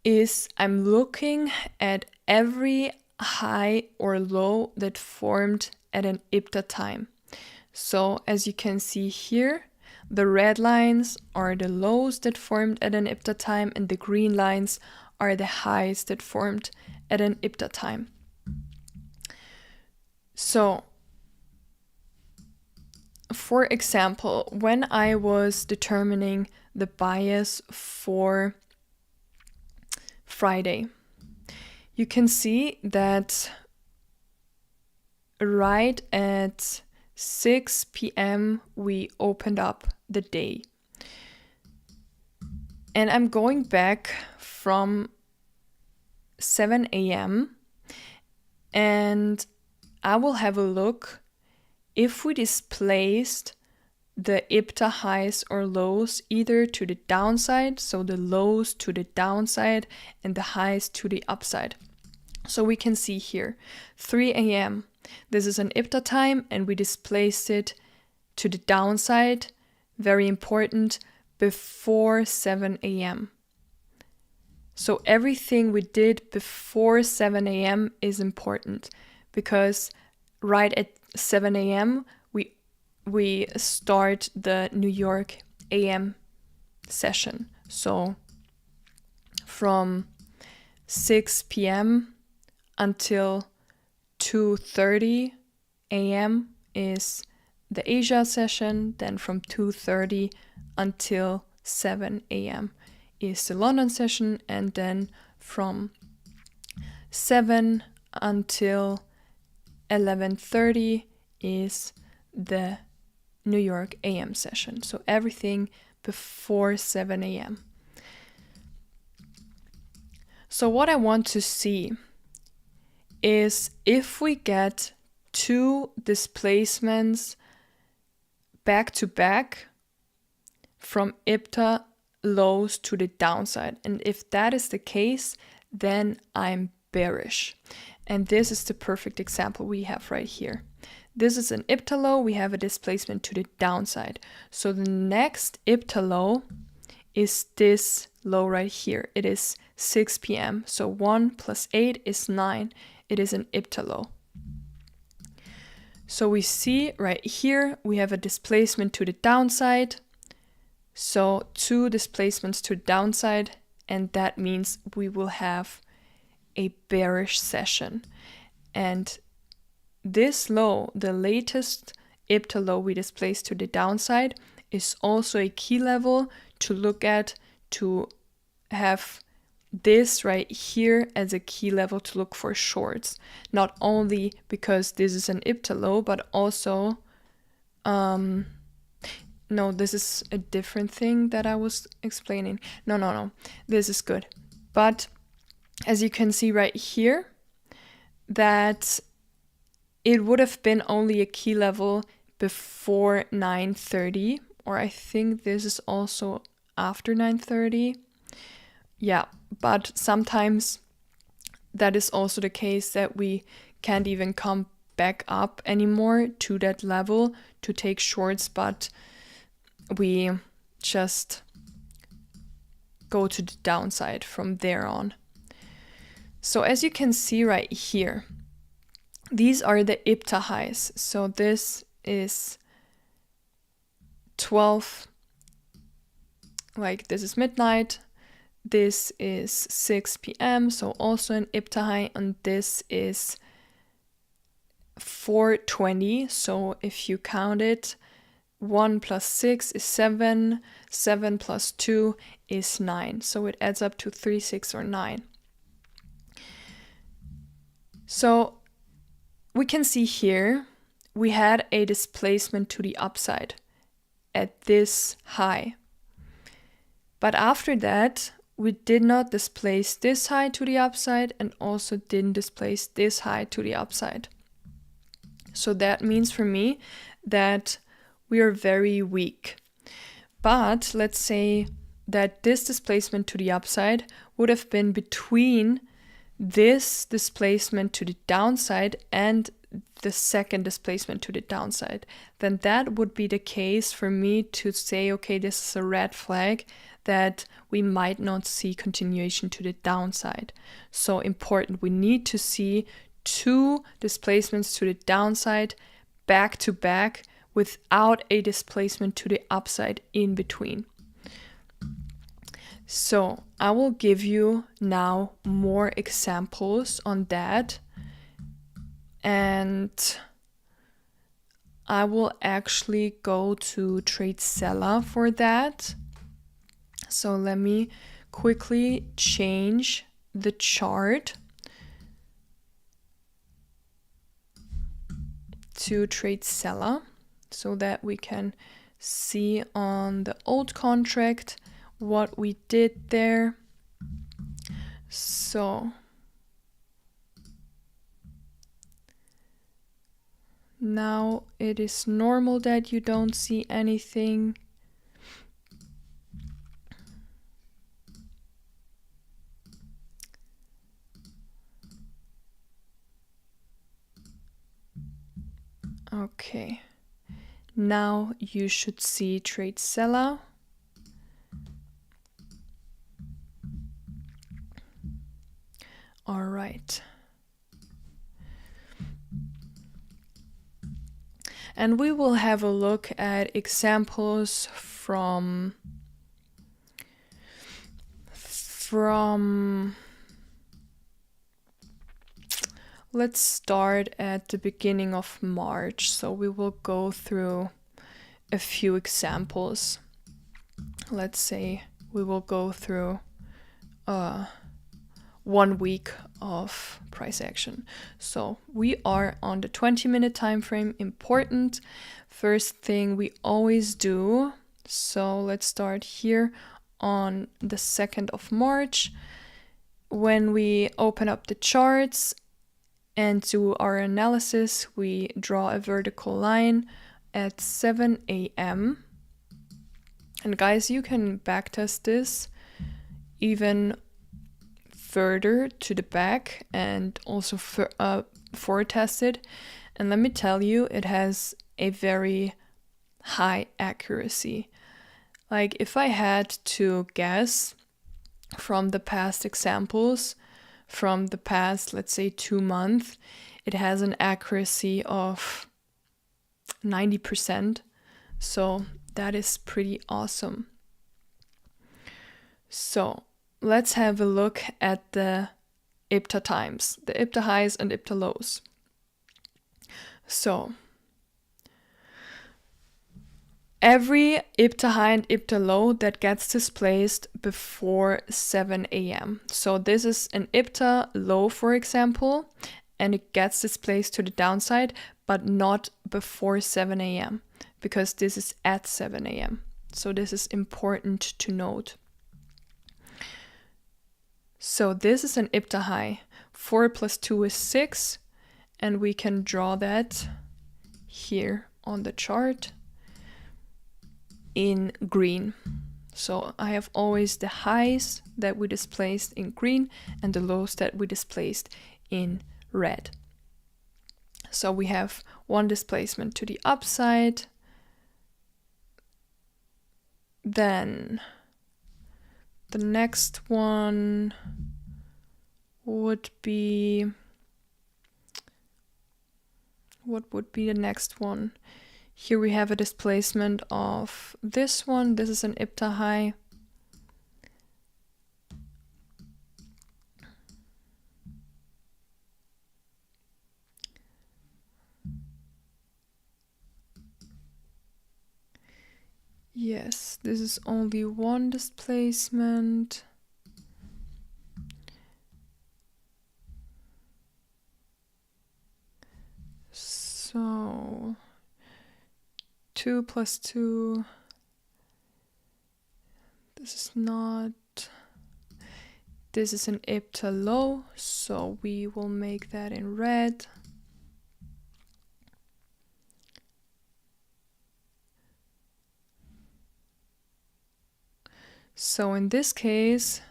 is I'm looking at every high or low that formed at an IPTA time. So as you can see here, the red lines are the lows that formed at an IPTA time, and the green lines are the highs that formed at an IPTA time. So for example, when I was determining the bias for Friday, you can see that right at 6 p.m. we opened up the day. And I'm going back from 7 a.m. and I will have a look if we displaced the IPTA highs or lows either to the downside, so the lows to the downside and the highs to the upside. So we can see here 3 a.m. This is an IPTA time and we displaced it to the downside, very important, before 7 a.m. So everything we did before 7 a.m. is important because right at 7 a.m. we start the New York AM session. So from 6 p.m. until 2:30 a.m. is the Asia session. Then from 2:30 until 7 a.m. is the London session. And then from 7 until 11:30 is the New York AM session. So everything before 7 a.m. So what I want to see is if we get 2 displacements back to back from IPTA lows to the downside. And if that is the case, then I'm bearish. And this is the perfect example we have right here. This is an IPTA low, we have a displacement to the downside. So the next IPTA low is this low right here. It is 6 p.m. So 1 plus 8 is 9. It is an IPTA low. So we see right here, we have a displacement to the downside. So 2 displacements to the downside, and that means we will have a bearish session. And this low, the latest IPTA low we displaced to the downside, is also a key level to look at, to have this right here as a key level to look for shorts. Not only because this is an IPTA low, but also, no, this is a different thing that I was explaining. No, this is good. But as you can see right here, that it would have been only a key level before 9:30, or I think this is also after 9:30. Yeah, but sometimes that is also the case that we can't even come back up anymore to that level to take shorts, but we just go to the downside from there on. So as you can see right here, these are the IPTA highs. So this is 12, like this is midnight. This is 6 p.m. So also an IPTA high, and this is 4:20. So if you count it, 1 plus 6 is 7, 7 plus 2 is 9. So it adds up to 3, 6, or 9. So we can see here we had a displacement to the upside at this high. But after that, we did not displace this high to the upside and also didn't displace this high to the upside. So that means for me that we are very weak. But let's say that this displacement to the upside would have been between this displacement to the downside and the second displacement to the downside. Then that would be the case for me to say, okay, this is a red flag that we might not see continuation to the downside. So important, we need to see 2 displacements to the downside back to back without a displacement to the upside in between. So I will give you now more examples on that, and I will actually go to Tradezella for that. So let me quickly change the chart to Tradezella so that we can see on the old contract what we did there. So now it is normal that you don't see anything. Okay, now you should see Tradezella. All right. And we will have a look at examples from let's start at the beginning of March. So we will go through a few examples. Let's say we will go through 1 week of price action. So we are on the 20-minute time frame. Important. First thing we always do. So let's start here on the 2nd of March. When we open up the charts and do our analysis, we draw a vertical line at 7 a.m. And guys, you can backtest this even further to the back and also foretest it. And let me tell you, it has a very high accuracy. Like if I had to guess from the past examples, from the past, let's say 2 months, it has an accuracy of 90%. So that is pretty awesome. So let's have a look at the IPTA times, the IPTA highs and IPTA lows. So every IPTA high and IPTA low that gets displaced before 7 a.m. So this is an IPTA low, for example, and it gets displaced to the downside, but not before 7 a.m. because this is at 7 a.m. So this is important to note. So this is an IPTA high. 4 plus 2 is 6. and we can draw that here on the chart in green. So I have always the highs that we displaced in green and the lows that we displaced in red. So we have one displacement to the upside, then the next one would be, what would be the next one? Here we have a displacement of this one. This is an IPTA high. Yes, this is only one displacement. So 2 plus 2. This is not. This is an IPTA low, so we will make that in red. So in this case,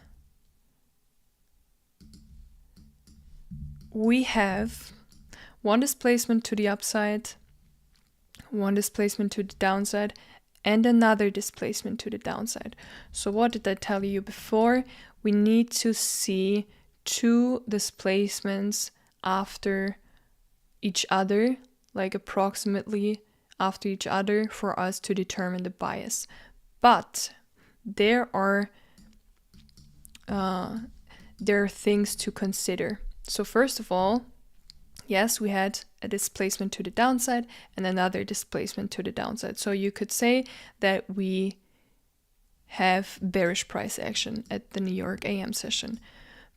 we have one displacement to the upside, one displacement to the downside, and another displacement to the downside. So what did I tell you before? We need to see two displacements after each other, like approximately after each other, for us to determine the bias. But there are things to consider. So first of all, yes, we had a displacement to the downside and another displacement to the downside. So you could say that we have bearish price action at the New York AM session.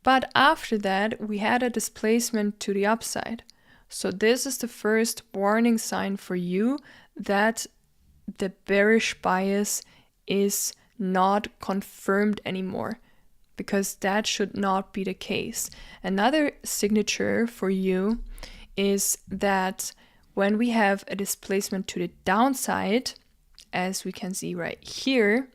But after that, we had a displacement to the upside. So this is the first warning sign for you that the bearish bias is not confirmed anymore, because that should not be the case. Another signature for you is that when we have a displacement to the downside, as we can see right here,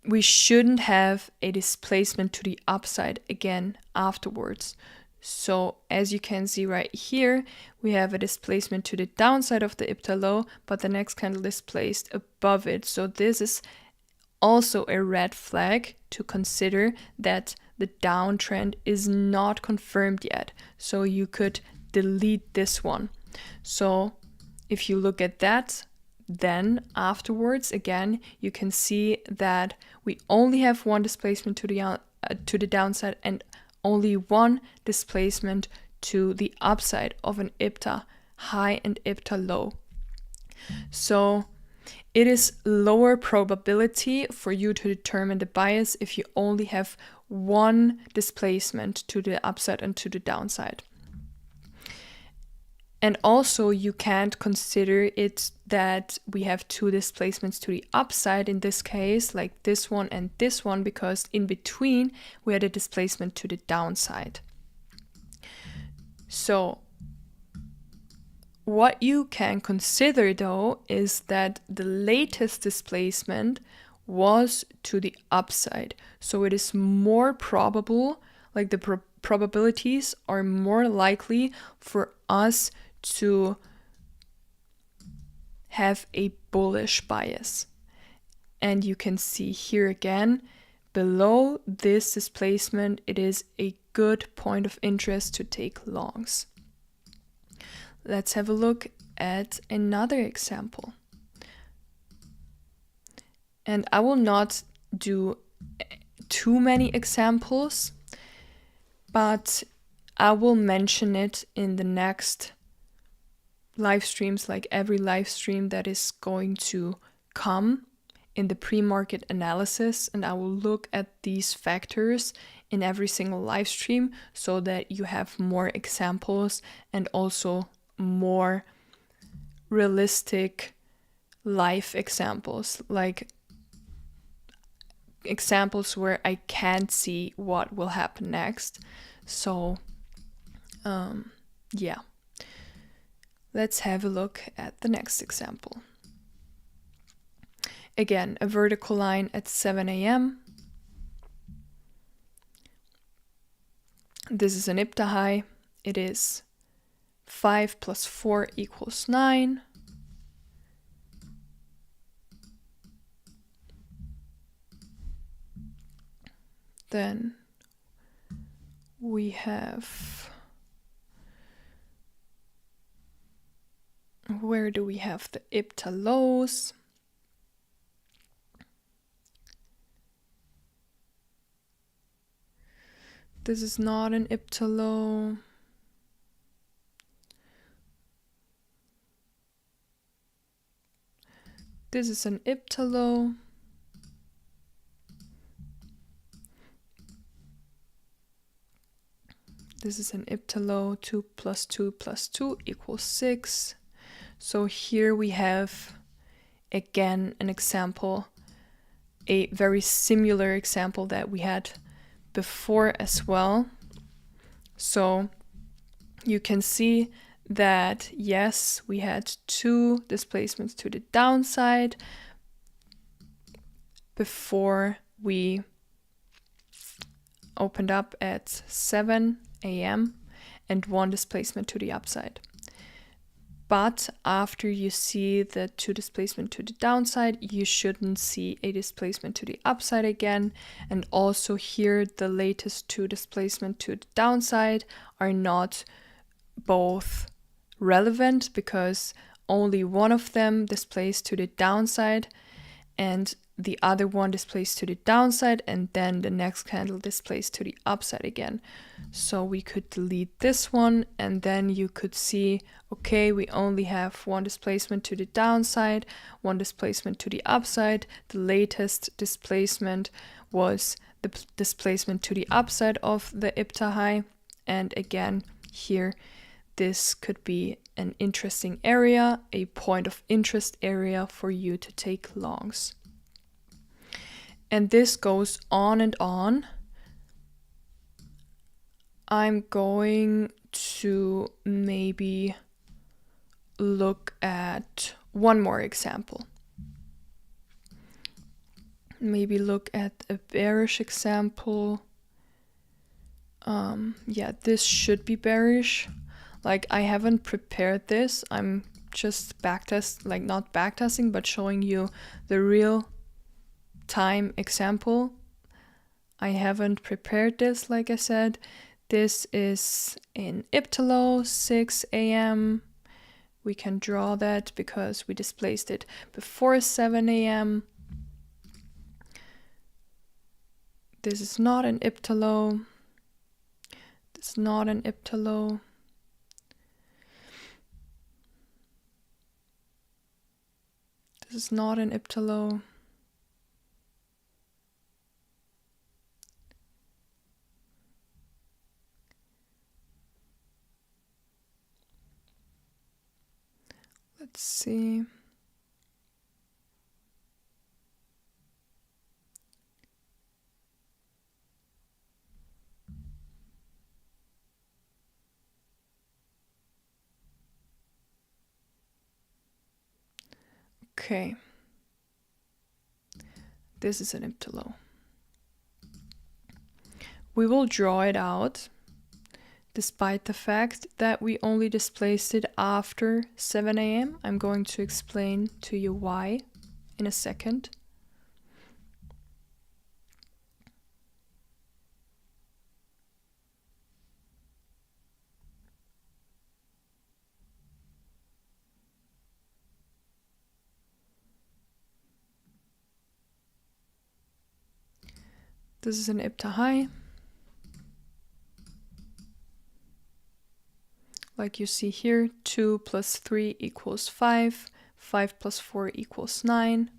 we shouldn't have a displacement to the upside again afterwards. So as you can see right here, we have a displacement to the downside of the IPTA low, but the next candle is placed above it. So this is also a red flag to consider that the downtrend is not confirmed yet. So you could delete this one. So if you look at that, then afterwards, again, you can see that we only have one displacement to the downside and only one displacement to the upside of an IPTA high and IPTA low. So it is lower probability for you to determine the bias if you only have one displacement to the upside and to the downside. And also you can't consider it that we have two displacements to the upside in this case, like this one and this one, because in between we had a displacement to the downside. So what you can consider though is that the latest displacement was to the upside. So it is more probable, like the probabilities are more likely for us to have a bullish bias. And you can see here again, below this displacement, it is a good point of interest to take longs. Let's have a look at another example. And I will not do too many examples, but I will mention it in the next live streams, like every live stream that is going to come in the pre-market analysis, and I will look at these factors in every single live stream so that you have more examples and also more realistic live examples, like examples where I can't see what will happen next. So Yeah. Let's have a look at the next example. Again, a vertical line at 7 a.m. This is an iptahai. It is 5 plus 4 equals 9. Then we have, where do we have the ipta lows? This is not an ipta low. This is an ipta low. This is an ipta low. 2 plus 2 plus 2 equals 6. So here we have again an example, a very similar example that we had before as well. So you can see that yes, we had 2 displacements to the downside before we opened up at 7 a.m. and 1 displacement to the upside. But after you see the 2 displacement to the downside, you shouldn't see a displacement to the upside again. And also here, the latest 2 displacement to the downside are not both relevant because only one of them displays to the downside and the other one displays to the downside, and then the next candle displays to the upside again. So we could delete this one, and then you could see, okay, we only have 1 displacement to the downside, 1 displacement to the upside. The latest displacement was the displacement to the upside of the iptahai. And again, here, this could be an interesting area, a point of interest area for you to take longs. And this goes on and on. I'm going to maybe look at one more example. Maybe look at a bearish example. Yeah, this should be bearish. Like, I haven't prepared this. I'm just not backtesting, but showing you the real time example. I haven't prepared this, like I said. This is in ipta low, 6 a.m. We can draw that because we displaced it before 7 a.m. This is not an ipta low. This is not an ipta low. This is not an ipta low. Let's see. Okay. This is an ipta low. We will draw it out, despite the fact that we only displaced it after 7 a.m. I'm going to explain to you why in a second. This is an iptahai. Like you see here, 2 plus 3 equals 5. 5 plus 4 equals 9.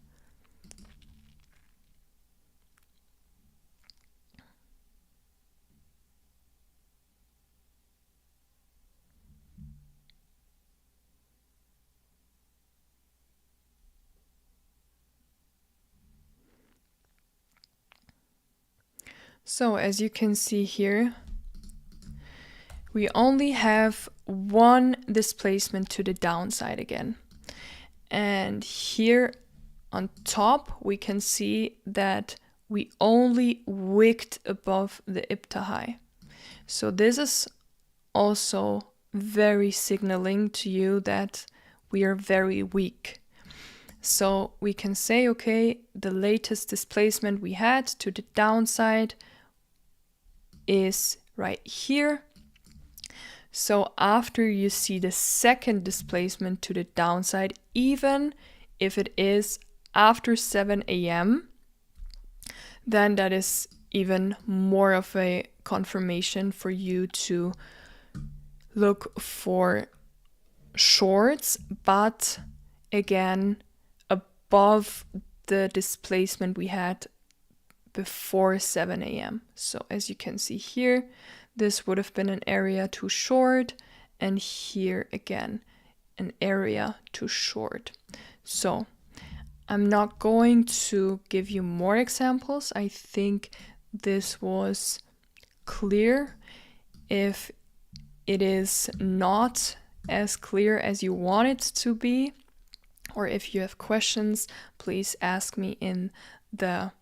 So as you can see here, we only have one displacement to the downside again. And here on top, we can see that we only wicked above the IPTA high. So this is also very signaling to you that we are very weak. So we can say, okay, the latest displacement we had to the downside is right here. So after you see the second displacement to the downside, even if it is after 7 a.m., then that is even more of a confirmation for you to look for shorts, but again, above the displacement we had before 7 a.m. So as you can see here, this would have been an area too short, and here again, an area too short. So I'm not going to give you more examples. I think this was clear. If it is not as clear as you want it to be, or if you have questions, please ask me in the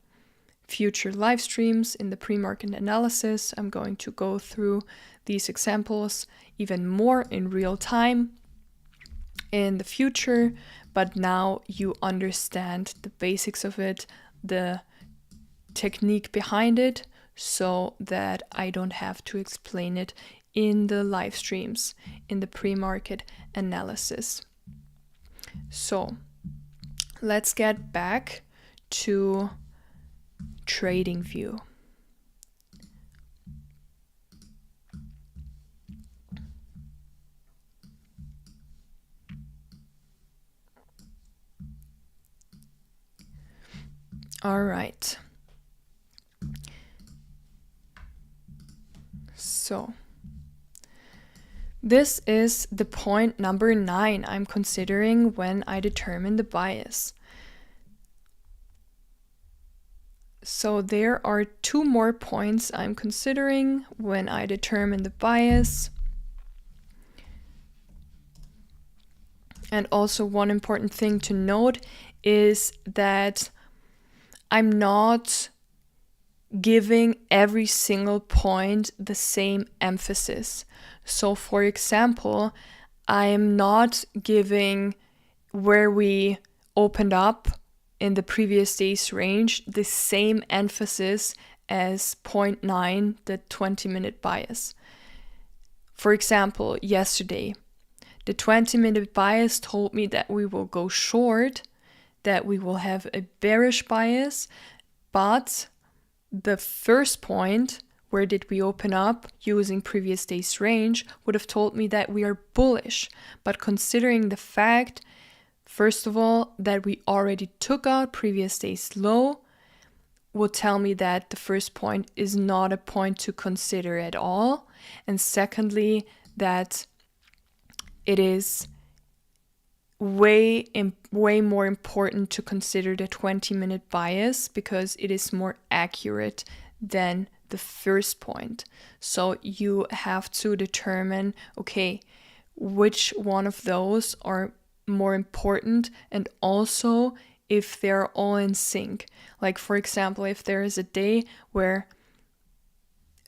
future live streams in the pre-market analysis. I'm going to go through these examples even more in real time in the future, but now you understand the basics of it, the technique behind it, so that I don't have to explain it in the live streams, in the pre-market analysis. So let's get back to TradingView. All right. So this is the point number 9 I'm considering when I determine the bias. So there are 2 more points I'm considering when I determine the bias. And also one important thing to note is that I'm not giving every single point the same emphasis. So for example, I am not giving where we opened up in the previous day's range the same emphasis as 0.9, the 20-minute bias. For example, yesterday, the 20-minute bias told me that we will go short, that we will have a bearish bias, but the first point, where did we open up using previous day's range, would have told me that we are bullish. But considering the fact, first of all, that we already took out previous day's low, will tell me that the first point is not a point to consider at all. And secondly, that it is way more important to consider the 20-minute bias because it is more accurate than the first point. So you have to determine, okay, which one of those are more important, and also if they're all in sync. Like for example, if there is a day where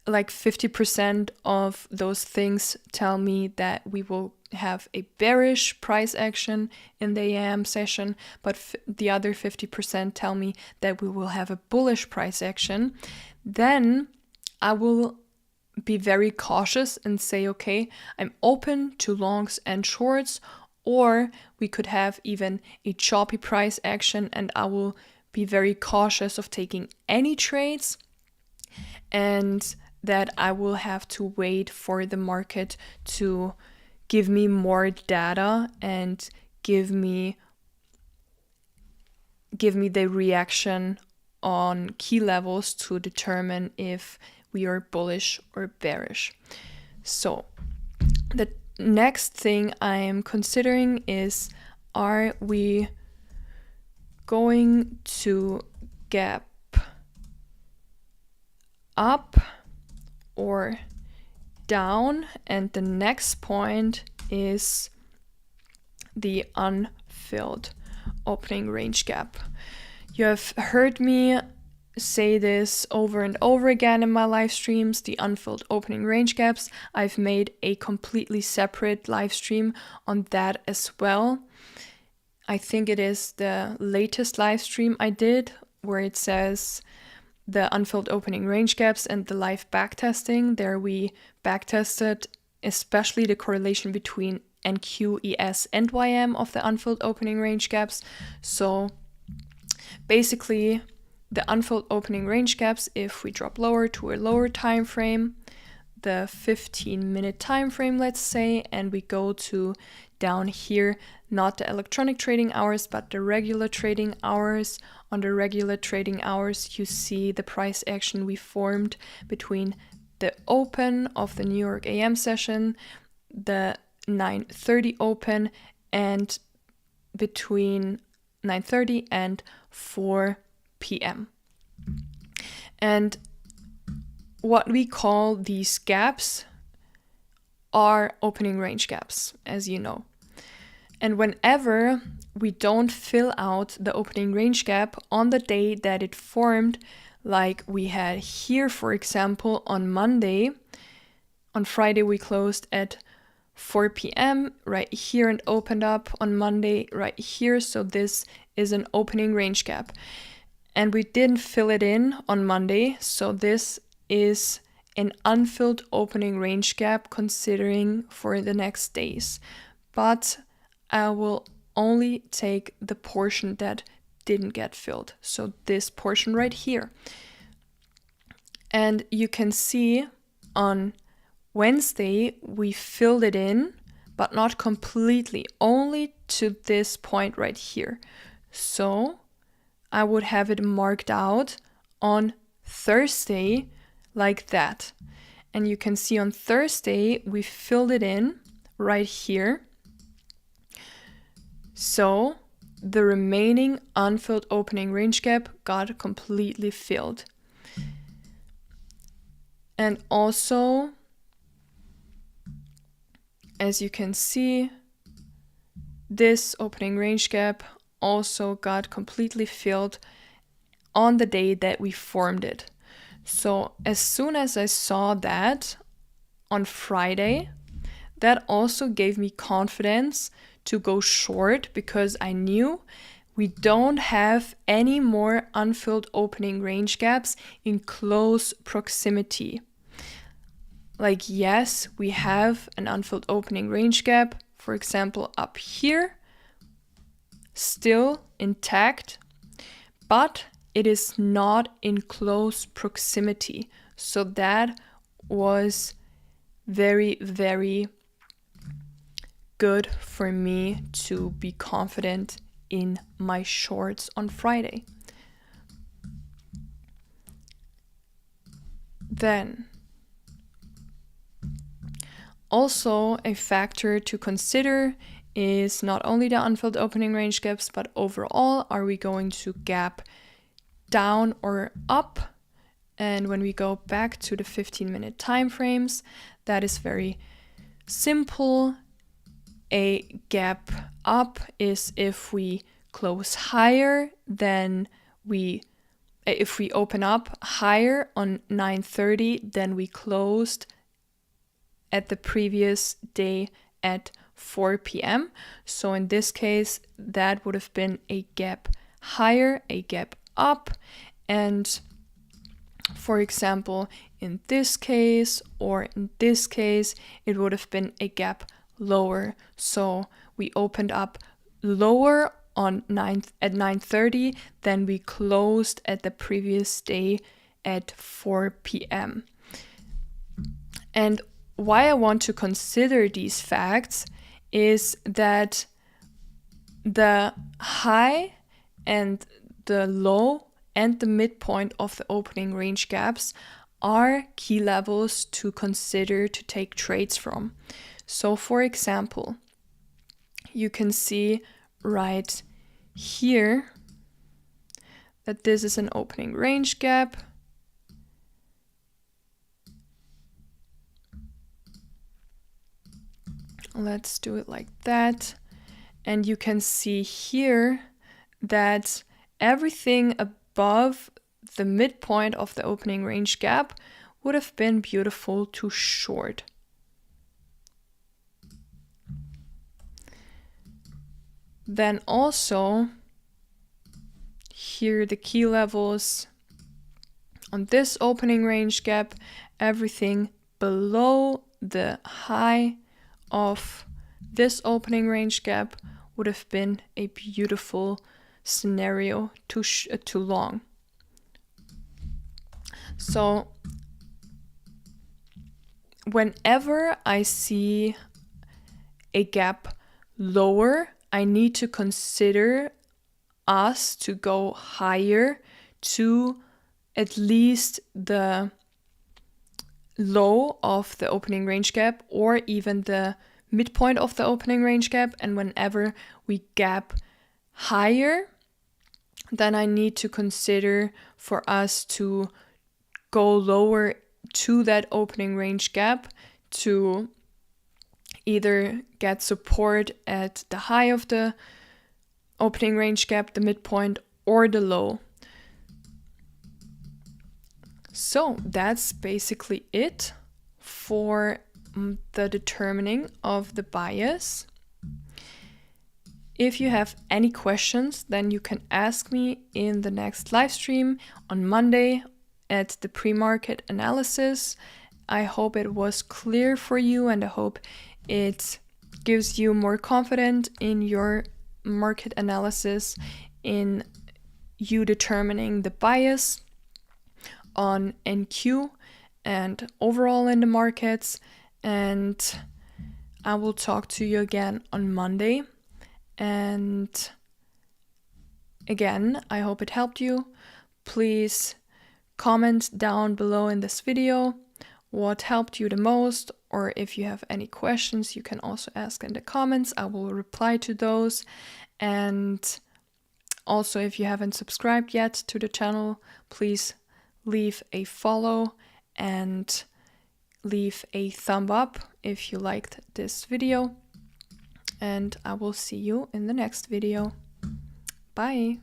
like 50% of those things tell me that we will have a bearish price action in the AM session, but the other 50% tell me that we will have a bullish price action, then I will be very cautious and say, okay, I'm open to longs and shorts, or we could have even a choppy price action, and I will be very cautious of taking any trades, and that I will have to wait for the market to give me more data and give me the reaction on key levels to determine if we are bullish or bearish. So the next thing I am considering is, are we going to gap up or down, and the next point is the unfilled opening range gap. You have heard me say this over and over again in my live streams, the unfilled opening range gaps. I've made a completely separate live stream on that as well. I think it is the latest live stream I did where it says the unfilled opening range gaps and the live backtesting. There we backtested especially the correlation between NQ, ES, and YM of the unfilled opening range gaps. So basically, the unfilled opening range gaps, if we drop lower to a lower time frame, the 15-minute time frame, let's say, and we go to down here, not the electronic trading hours, but the regular trading hours. On the regular trading hours, you see the price action we formed between the open of the New York AM session, the 9:30 open, and between 9:30 and 4 p.m. And what we call these gaps are opening range gaps, as you know. And whenever we don't fill out the opening range gap on the day that it formed, like we had here, for example, on Monday, on Friday we closed at 4 p.m. right here and opened up on Monday right here. So this is an opening range gap. And we didn't fill it in on Monday. So this is an unfilled opening range gap considering for the next days. But I will only take the portion that didn't get filled. So this portion right here. And you can see on Wednesday, we filled it in, but not completely, only to this point right here. So I would have it marked out on Thursday like that. And you can see on Thursday, we filled it in right here. So the remaining unfilled opening range gap got completely filled. And also, as you can see, this opening range gap also got completely filled on the day that we formed it. So as soon as I saw that on Friday, that also gave me confidence to go short because I knew we don't have any more unfilled opening range gaps in close proximity. Like, yes, we have an unfilled opening range gap, for example, up here, still intact, but it is not in close proximity. So that was very, very good for me to be confident in my shorts on Friday. Then, also a factor to consider is not only the unfilled opening range gaps, but overall, are we going to gap down or up? And when we go back to the 15-minute time frames, that is very simple. A gap up is if we close higher than if we open up higher on 9:30 than we closed at the previous day at 4 p.m. So in this case, that would have been a gap higher, a gap up. And for example, in this case or in this case, it would have been a gap lower. So we opened up lower on at 9:30 than we closed at the previous day at 4 p.m. And why I want to consider these facts is that the high and the low and the midpoint of the opening range gaps are key levels to consider to take trades from. So for example, you can see right here that this is an opening range gap. Let's do it like that. And you can see here that everything above the midpoint of the opening range gap would have been beautiful to short. Then also here the key levels on this opening range gap, everything below the high of this opening range gap would have been a beautiful scenario to long. So whenever I see a gap lower, I need to consider us to go higher to at least the low of the opening range gap or even the midpoint of the opening range gap. And whenever we gap higher, then I need to consider for us to go lower to that opening range gap to either get support at the high of the opening range gap, the midpoint, or the low. So that's basically it for the determining of the bias. If you have any questions, then you can ask me in the next live stream on Monday at the pre-market analysis. I hope it was clear for you, and I hope it gives you more confidence in your market analysis, in you determining the bias on NQ and overall in the markets. And I will talk to you again on Monday. And again, I hope it helped you. Please comment down below in this video what helped you the most, or if you have any questions, you can also ask in the comments. I will reply to those. And also, if you haven't subscribed yet to the channel, please leave a follow and leave a thumb up if you liked this video. And I will see you in the next video. Bye!